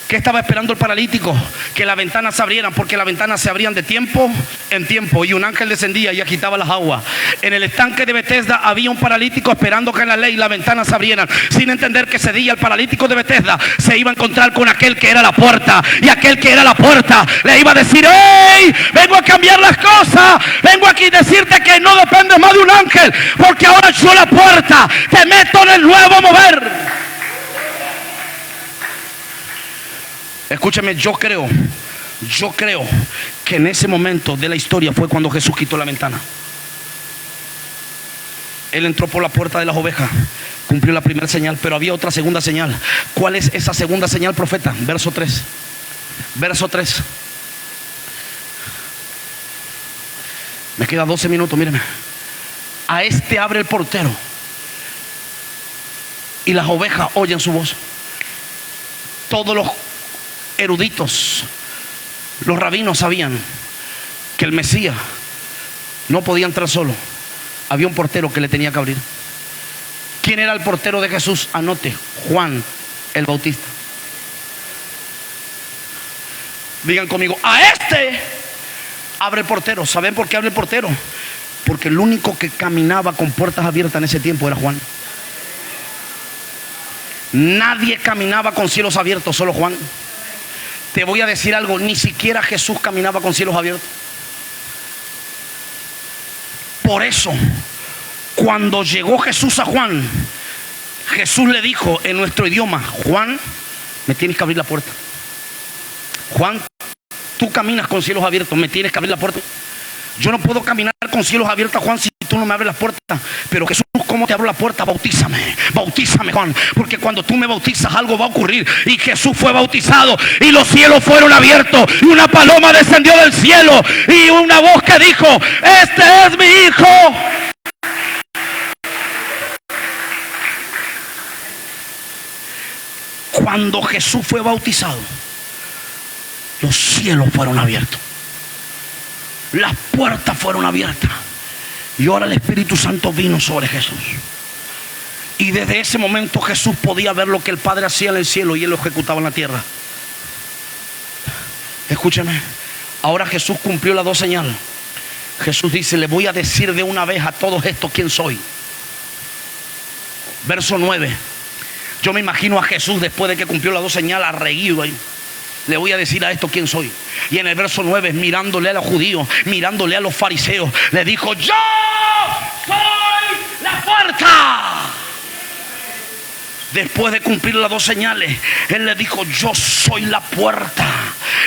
¿Qué estaba esperando el paralítico? Que las ventanas se abrieran, porque las ventanas se abrían de tiempo en tiempo, y un ángel descendía y agitaba las aguas. En el estanque de Betesda había un paralítico esperando que en la ley las ventanas se abrieran, sin entender que ese día el paralítico de Betesda se iba a encontrar con aquel que era la puerta, y aquel que era la puerta le iba a decir: ¡hey! Vengo a cambiar las cosas, vengo aquí a decirte que no dependes más de un ángel, porque ahora yo la puerta, te meto en el nuevo mover. Escúchame, yo creo que en ese momento de la historia fue cuando Jesús quitó la ventana. Él entró por la puerta de las ovejas, cumplió la primera señal, pero había otra segunda señal. ¿Cuál es esa segunda señal, profeta? Verso 3. Verso 3. Me quedan 12 minutos, míreme. A este abre el portero, y las ovejas oyen su voz. Todos los eruditos, los rabinos sabían que el Mesías no podía entrar solo. Había un portero que le tenía que abrir. ¿Quién era el portero de Jesús? Anote: Juan el Bautista. Digan conmigo: a este abre el portero. ¿Saben por qué abre el portero? Porque el único que caminaba con puertas abiertas en ese tiempo era Juan. Nadie caminaba con cielos abiertos, solo Juan. Te voy a decir algo: ni siquiera Jesús caminaba con cielos abiertos. Por eso, cuando llegó Jesús a Juan, Jesús le dijo en nuestro idioma: Juan, me tienes que abrir la puerta. Juan, tú caminas con cielos abiertos, me tienes que abrir la puerta. Yo no puedo caminar con cielos abiertos, Juan, si tú no me abres la puerta. Pero Jesús, ¿cómo te abro la puerta? Bautízame, bautízame, Juan, porque cuando tú me bautizas algo va a ocurrir. Y Jesús fue bautizado y los cielos fueron abiertos y una paloma descendió del cielo y una voz que dijo: este es mi hijo. Cuando Jesús fue bautizado, los cielos fueron abiertos, las puertas fueron abiertas, y ahora el Espíritu Santo vino sobre Jesús. Y desde ese momento Jesús podía ver lo que el Padre hacía en el cielo y Él lo ejecutaba en la tierra. Escúcheme, ahora Jesús cumplió las dos señales. Jesús dice: le voy a decir de una vez a todos estos quién soy. Verso 9. Yo me imagino a Jesús después de que cumplió las dos señales, reído ahí. Le voy a decir a esto quién soy. Y en el verso 9, mirándole a los judíos, mirándole a los fariseos, le dijo: yo soy la puerta. Después de cumplir las dos señales, Él le dijo: yo soy la puerta.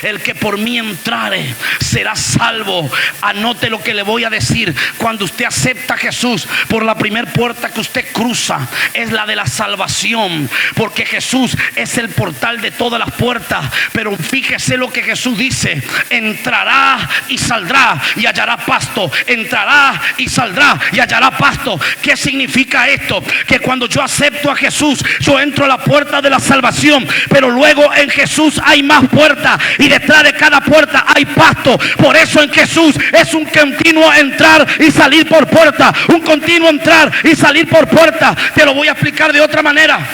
El que por mí entrare será salvo. Anote lo que le voy a decir. Cuando usted acepta a Jesús, por la primera puerta que usted cruza es la de la salvación, porque Jesús es el portal de todas las puertas. Pero fíjese lo que Jesús dice: entrará y saldrá y hallará pasto. Entrará y saldrá y hallará pasto. ¿Qué significa esto? Que cuando yo acepto a Jesús, yo entro a la puerta de la salvación, pero luego en Jesús hay más puertas y detrás de cada puerta hay pasto. Por eso en Jesús es un continuo entrar y salir por puerta, un continuo entrar y salir por puerta. Te lo voy a explicar de otra manera.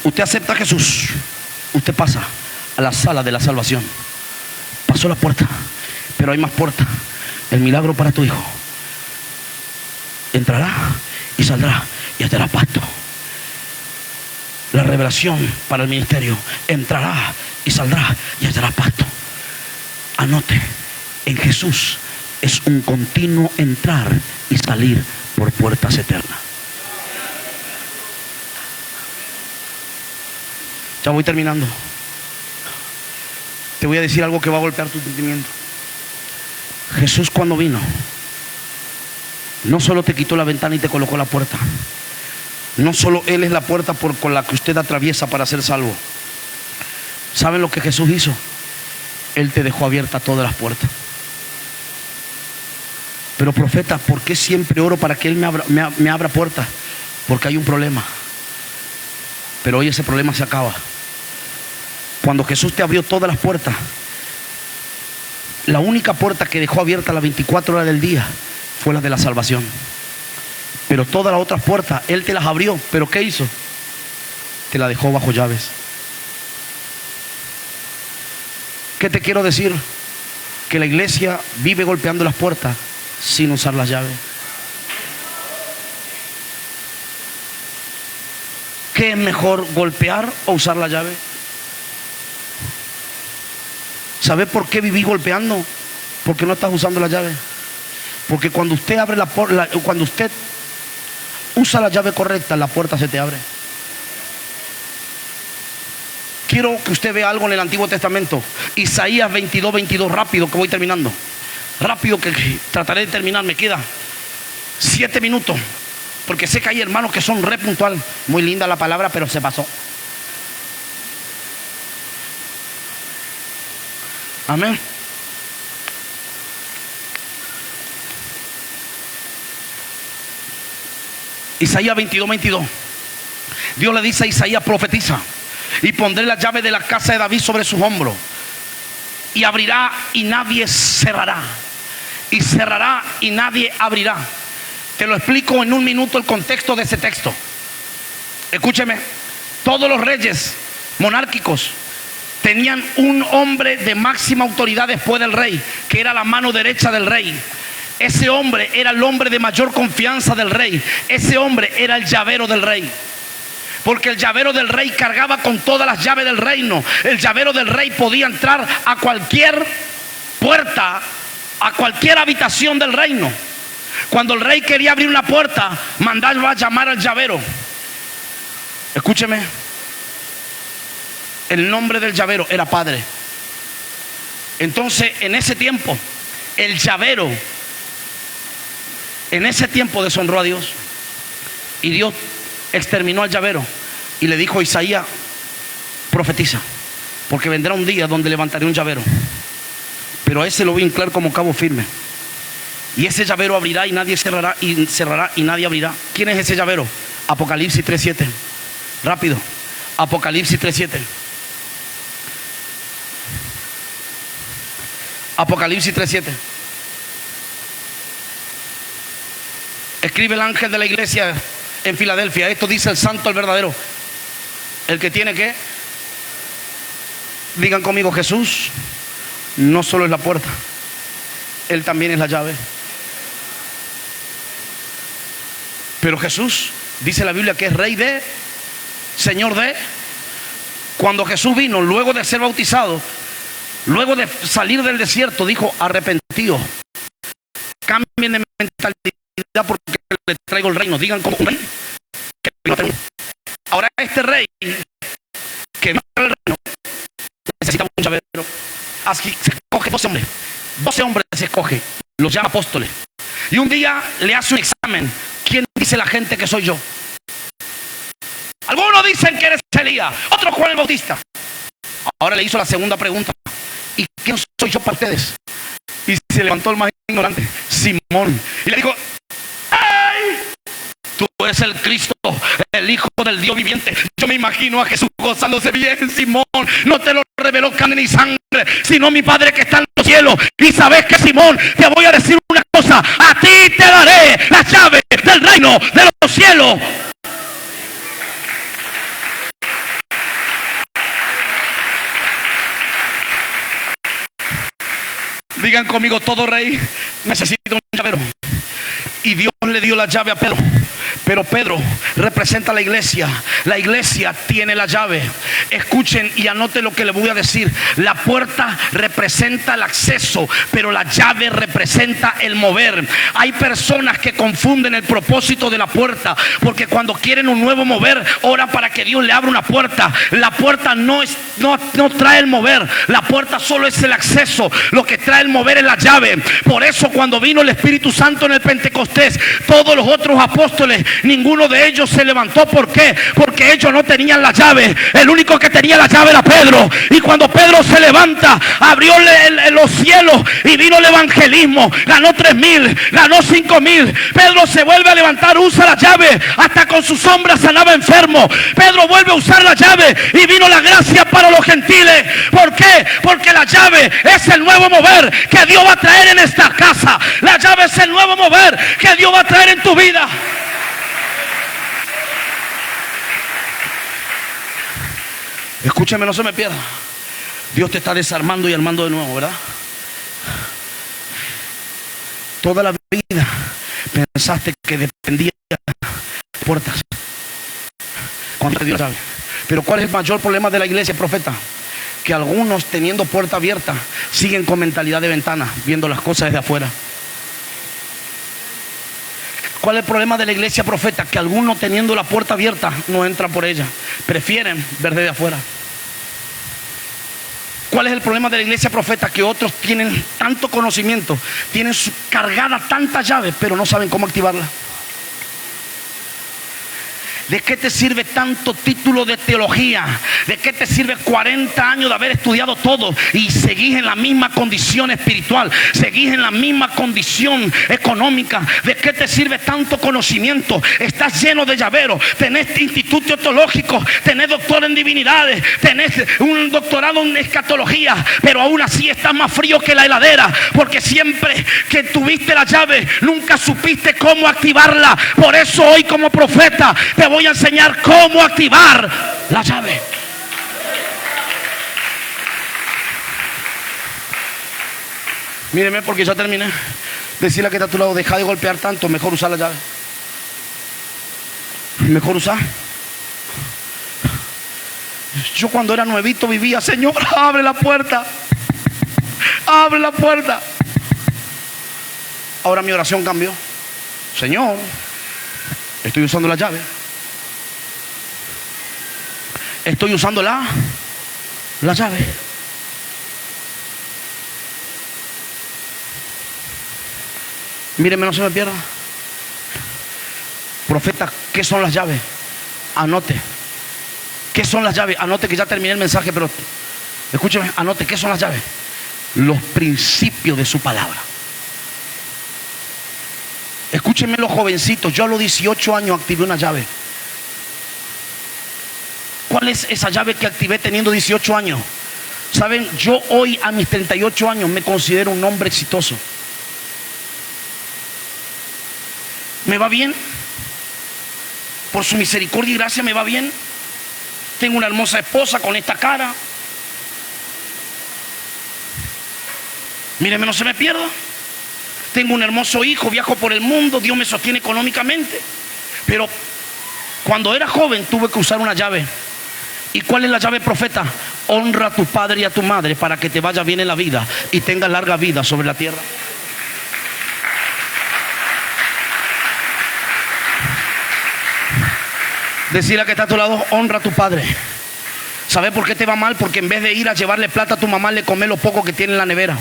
Usted acepta a Jesús, usted pasa a la sala de la salvación, pasó la puerta, pero hay más puertas. El milagro para tu hijo: entrará y saldrá y hallará pasto. La revelación para el ministerio: entrará y saldrá y hallará pasto. Anote: en Jesús es un continuo entrar y salir por puertas eternas. Ya voy terminando. Te voy a decir algo que va a golpear tu sentimiento. Jesús, cuando vino, no solo te quitó la ventana y te colocó la puerta. No solo Él es la puerta con la que usted atraviesa para ser salvo. ¿Saben lo que Jesús hizo? Él te dejó abiertas todas las puertas. Pero profeta, ¿por qué siempre oro para que Él me abra puertas? Porque hay un problema. Pero hoy ese problema se acaba. Cuando Jesús te abrió todas las puertas, la única puerta que dejó abierta las 24 horas del día fue la de la salvación. Pero todas las otras puertas Él te las abrió. ¿Pero qué hizo? Te las dejó bajo llaves. ¿Qué te quiero decir? Que la iglesia vive golpeando las puertas sin usar las llaves. ¿Qué es mejor, golpear o usar la llave? ¿Sabe por qué viví golpeando? Porque no estás usando la llave. Porque cuando usted abre cuando usted usa la llave correcta, la puerta se te abre. Quiero que usted vea algo en el Antiguo Testamento. Isaías 22:22, rápido que voy terminando. Rápido que trataré de terminar, me queda 7 minutos. Porque sé que hay hermanos que son re puntual. Muy linda la palabra, pero se pasó. Amén. Isaías 22:22. Dios le dice a Isaías: profetiza. y pondré la llave de la casa de David sobre sus hombros. Y abrirá y nadie cerrará. Y cerrará y nadie abrirá. Te lo explico en un minuto el contexto de ese texto. Escúcheme. Todos los reyes monárquicos tenían un hombre de máxima autoridad después del rey, que era la mano derecha del rey. Ese hombre era el hombre de mayor confianza del rey. Ese hombre era el llavero del rey. Porque el llavero del rey cargaba con todas las llaves del reino. El llavero del rey podía entrar a cualquier puerta, a cualquier habitación del reino. Cuando el rey quería abrir una puerta, mandaba a llamar al llavero. Escúcheme. El nombre del llavero era Padre. Entonces, en ese tiempo, el llavero, en ese tiempo deshonró a Dios. Y Dios exterminó al llavero y le dijo a Isaías: profetiza, porque vendrá un día donde levantaré un llavero, pero a ese lo voy a anclar como cabo firme. Y ese llavero abrirá y nadie cerrará, y cerrará y nadie abrirá. ¿Quién es ese llavero? Apocalipsis 3:7. Rápido. Apocalipsis 3:7. Apocalipsis 3:7. Escribe el ángel de la iglesia en Filadelfia: esto dice el santo, el verdadero, el que tiene que, digan conmigo, Jesús no solo es la puerta, Él también es la llave. Pero Jesús, dice la Biblia, que es rey de, señor de. Cuando Jesús vino, luego de ser bautizado, luego de salir del desierto, dijo: arrepentidos, cambien de mentalidad, porque les traigo el reino. Digan como un rey. Ahora este rey que viene al reino necesita un llavero. Así se escoge 12 hombres. 12 hombres se escoge, los llama apóstoles. Y un día le hace un examen. ¿Quién dice la gente que soy yo? Algunos dicen que eres Elías, otros Juan el Bautista. Ahora le hizo la segunda pregunta: ¿y quién soy yo para ustedes? Y se levantó el más ignorante, Simón, y le dijo: ¡ay! Tú eres el Cristo, el Hijo del Dios viviente. Yo me imagino a Jesús gozándose bien. Simón, no te lo reveló carne ni sangre, sino mi Padre que está en los cielos. Y sabes que, Simón, te voy a decir una cosa: a ti te daré las llaves del reino de los cielos. Digan conmigo: todo rey necesita un llavero. Y Dios le dio la llave a Pedro. Pero Pedro representa a la iglesia. La iglesia tiene la llave. Escuchen y anoten lo que les voy a decir. La puerta representa el acceso, pero la llave representa el mover. Hay personas que confunden el propósito de la puerta, porque cuando quieren un nuevo mover, oran para que Dios le abra una puerta. La puerta no trae el mover. La puerta solo es el acceso. Lo que trae el mover es la llave. Por eso cuando vino el Espíritu Santo en el Pentecostés, todos los otros apóstoles, ninguno de ellos se levantó. ¿Por qué? Porque ellos no tenían la llave. El único que tenía la llave era Pedro. Y cuando Pedro se levanta, abrió los cielos y vino el evangelismo. Ganó 3,000, ganó 5,000. Pedro se vuelve a levantar, usa la llave, hasta con su sombra sanaba enfermo. Pedro vuelve a usar la llave y vino la gracia para los gentiles. ¿Por qué? Porque la llave es el nuevo mover que Dios va a traer en esta casa. La llave es el nuevo mover que Dios va a traer en tu vida. Escúcheme, no se me pierda. Dios te está desarmando y armando de nuevo, ¿verdad? Toda la vida pensaste que dependía de puertas cuando te dio la llave. Pero ¿cuál es el mayor problema de la iglesia, profeta? Que algunos, teniendo puerta abierta, siguen con mentalidad de ventana, viendo las cosas desde afuera. ¿Cuál es el problema de la iglesia, profeta? Que algunos, teniendo la puerta abierta, no entran por ella, prefieren ver desde afuera. ¿Cuál es el problema de la iglesia, profeta? Que otros tienen tanto conocimiento, tienen cargada tanta llave, pero no saben cómo activarla. ¿De qué te sirve tanto título de teología? ¿De qué te sirve 40 años de haber estudiado todo y seguís en la misma condición espiritual? Seguís en la misma condición económica. ¿De qué te sirve tanto conocimiento? Estás lleno de llaveros, tenés instituto teológico, tenés doctor en divinidades, tenés un doctorado en escatología, pero aún así estás más frío que la heladera, porque siempre que tuviste la llave nunca supiste cómo activarla. Por eso hoy, como profeta, te voy a enseñar cómo activar la llave. Míreme, porque ya terminé. Decirle a que está a tu lado: deja de golpear tanto, mejor usar la llave. Mejor usar. Yo cuando era nuevito vivía: Señor, abre la puerta, abre la puerta. Ahora mi oración cambió: Señor, estoy usando la llave, estoy usando la llave. Míreme, no se me pierda. Profeta, ¿qué son las llaves? Anote. ¿Qué son las llaves? Anote, que ya terminé el mensaje, pero escúcheme, anote. ¿Qué son las llaves? Los principios de su palabra. Escúchenme los jovencitos, yo a los 18 años activé una llave. ¿Cuál es esa llave que activé teniendo 18 años? Saben, yo hoy a mis 38 años me considero un hombre exitoso. ¿Me va bien? Por su misericordia y gracia me va bien. Tengo una hermosa esposa con esta cara. Míreme, no se me pierda. Tengo un hermoso hijo, viajo por el mundo, Dios me sostiene económicamente. Pero cuando era joven tuve que usar una llave. ¿Y cuál es la llave, profeta? Honra a tu padre y a tu madre para que te vaya bien en la vida y tengas larga vida sobre la tierra. Decirle a que está a tu lado: honra a tu padre. ¿Sabes por qué te va mal? Porque en vez de ir a llevarle plata a tu mamá, le comes lo poco que tiene en la nevera.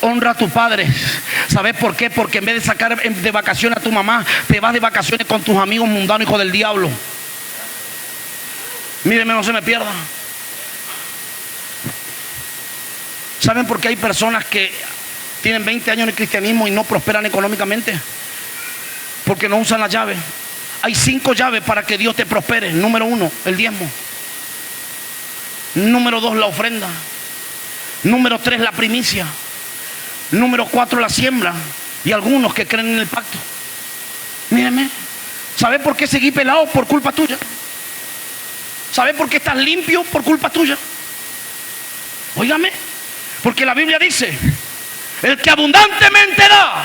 Honra a tu padre. ¿Sabes por qué? Porque en vez de sacar de vacaciones a tu mamá, te vas de vacaciones con tus amigos mundanos, hijos del diablo. Míreme, no se me pierda. ¿Saben por qué hay personas que tienen 20 años en el cristianismo y no prosperan económicamente? Porque no usan la llave. Hay 5 llaves para que Dios te prospere. Número 1, el diezmo. Número 2, la ofrenda. Número 3, la primicia. Número 4, la siembra. Y algunos que creen en el pacto. Míreme. ¿Sabes por qué seguí pelado? Por culpa tuya. ¿Sabes por qué estás limpio? Por culpa tuya. Óigame. Porque la Biblia dice: el que abundantemente da,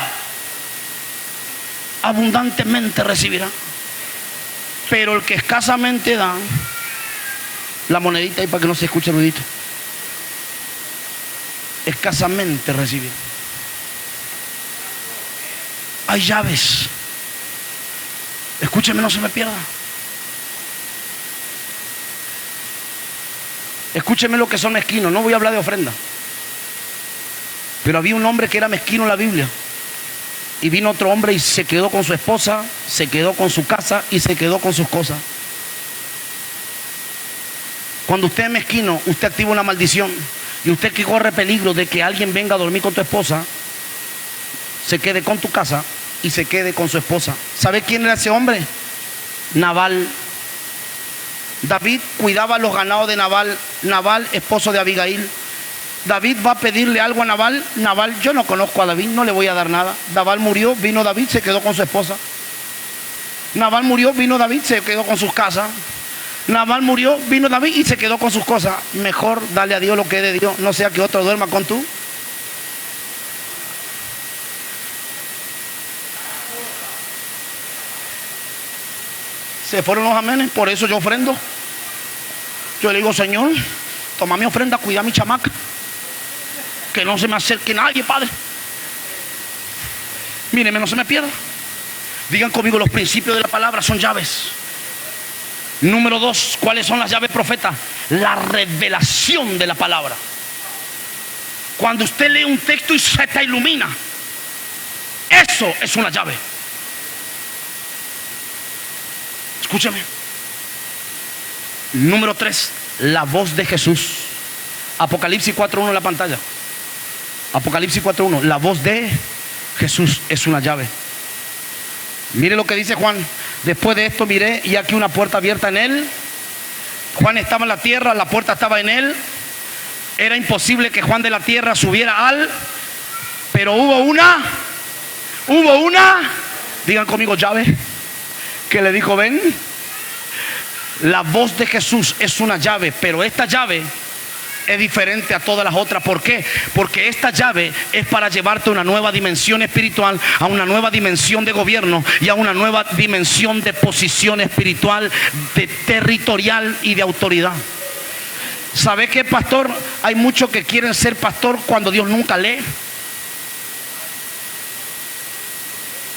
abundantemente recibirá. Pero el que escasamente da, la monedita ahí para que no se escuche el ruidito, escasamente recibirá. Hay llaves. Escúcheme, no se me pierda. Escúcheme lo que son mezquinos. No voy a hablar de ofrenda, pero había un hombre que era mezquino en la Biblia. Y vino otro hombre y se quedó con su esposa, se quedó con su casa y se quedó con sus cosas. Cuando usted es mezquino, usted activa una maldición. Y usted, que corre peligro de que alguien venga a dormir con tu esposa, se quede con tu casa y se quede con su esposa. ¿Sabe quién era ese hombre? Nabal. David cuidaba los ganados de Nabal. Nabal, esposo de Abigail. David va a pedirle algo a Nabal. Nabal: yo no conozco a David, no le voy a dar nada. Nabal murió, vino David, se quedó con su esposa. Nabal murió, vino David, se quedó con sus casas. Nabal murió, vino David y se quedó con sus cosas. Mejor dale a Dios lo que es de Dios, no sea que otro duerma con tú. Se fueron los amenes, por eso yo ofrendo. Yo le digo: Señor, toma mi ofrenda, cuida a mi chamaca, que no se me acerque nadie, Padre. Míreme, no se me pierda. Digan conmigo: los principios de la palabra son llaves. Número 2, ¿cuáles son las llaves, profeta? La revelación de la palabra. Cuando usted lee un texto y se te ilumina, eso es una llave. Escúcheme. Número 3, la voz de Jesús. Apocalipsis 4:1 en la pantalla. Apocalipsis 4:1. La voz de Jesús es una llave. Mire lo que dice Juan. Después de esto miré y aquí una puerta abierta en él. Juan estaba en la tierra, la puerta estaba en él. Era imposible que Juan de la tierra subiera al... Pero hubo una, digan conmigo, llave, que le dijo, ven. La voz de Jesús es una llave, pero esta llave es diferente a todas las otras. ¿Por qué? Porque esta llave es para llevarte a una nueva dimensión espiritual, a una nueva dimensión de gobierno y a una nueva dimensión de posición espiritual, de territorial y de autoridad. ¿Sabe qué, pastor? Hay muchos que quieren ser pastor cuando Dios nunca lee.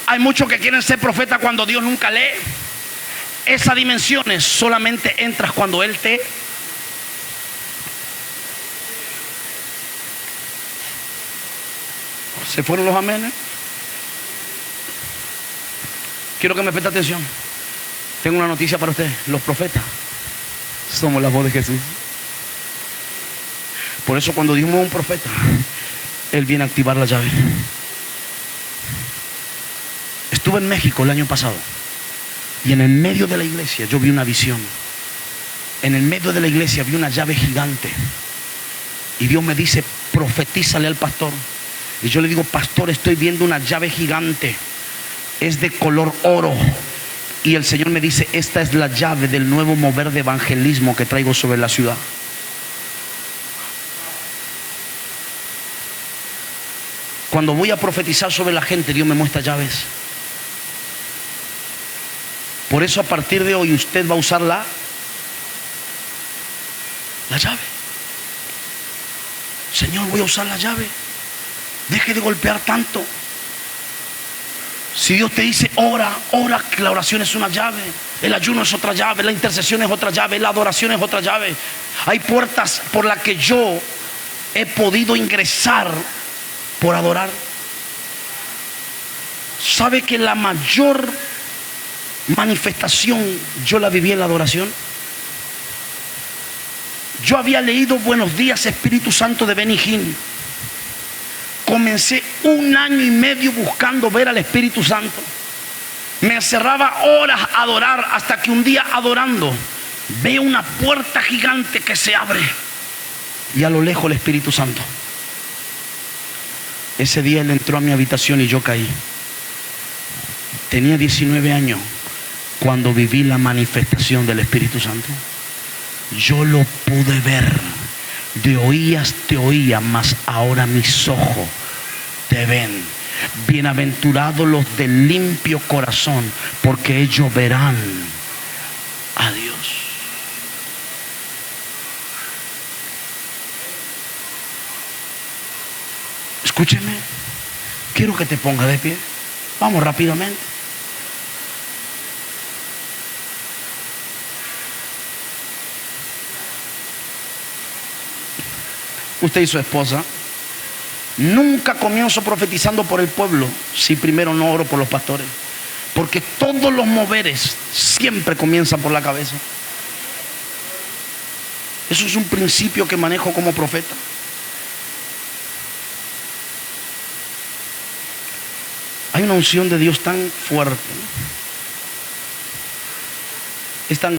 Hay muchos que quieren ser profeta cuando Dios nunca lee. Esas dimensiones solamente entras cuando Él te... ¿Se fueron los amenes? Quiero que me preste atención. Tengo una noticia para ustedes. Los profetas somos la voz de Jesús. Por eso cuando Dios mueve a un profeta, Él viene a activar la llave. Estuve en México el año pasado y en el medio de la iglesia yo vi una visión. En el medio de la iglesia vi una llave gigante y Dios me dice, profetízale al pastor. Y yo le digo, pastor, estoy viendo una llave gigante, es de color oro. Y el Señor me dice, esta es la llave del nuevo mover de evangelismo que traigo sobre la ciudad. Cuando voy a profetizar sobre la gente, Dios me muestra llaves. Por eso a partir de hoy usted va a usar la llave. Señor, voy a usar la llave. Deje de golpear tanto. Si Dios te dice ora, que la oración es una llave, el ayuno es otra llave, la intercesión es otra llave, la adoración es otra llave. Hay puertas por las que yo he podido ingresar por adorar. ¿Sabe que la mayor manifestación yo la viví en la adoración? Yo había leído Buenos Días Espíritu Santo de Benny Hinn. Comencé 1 año y medio buscando ver al Espíritu Santo. Me encerraba horas a adorar hasta que un día adorando veo una puerta gigante que se abre y a lo lejos el Espíritu Santo. Ese día Él entró a mi habitación y yo caí. Tenía 19 años cuando viví la manifestación del Espíritu Santo. Yo lo pude ver. De oías te oía, mas ahora mis ojos te ven. Bienaventurados los de limpio corazón, porque ellos verán a Dios. Escúcheme, quiero que te ponga de pie. Vamos rápidamente. Usted y su esposa, nunca comienzo profetizando por el pueblo si primero no oro por los pastores, porque todos los moveres siempre comienzan por la cabeza. Eso es un principio que manejo como profeta. Hay una unción de Dios tan fuerte, es tan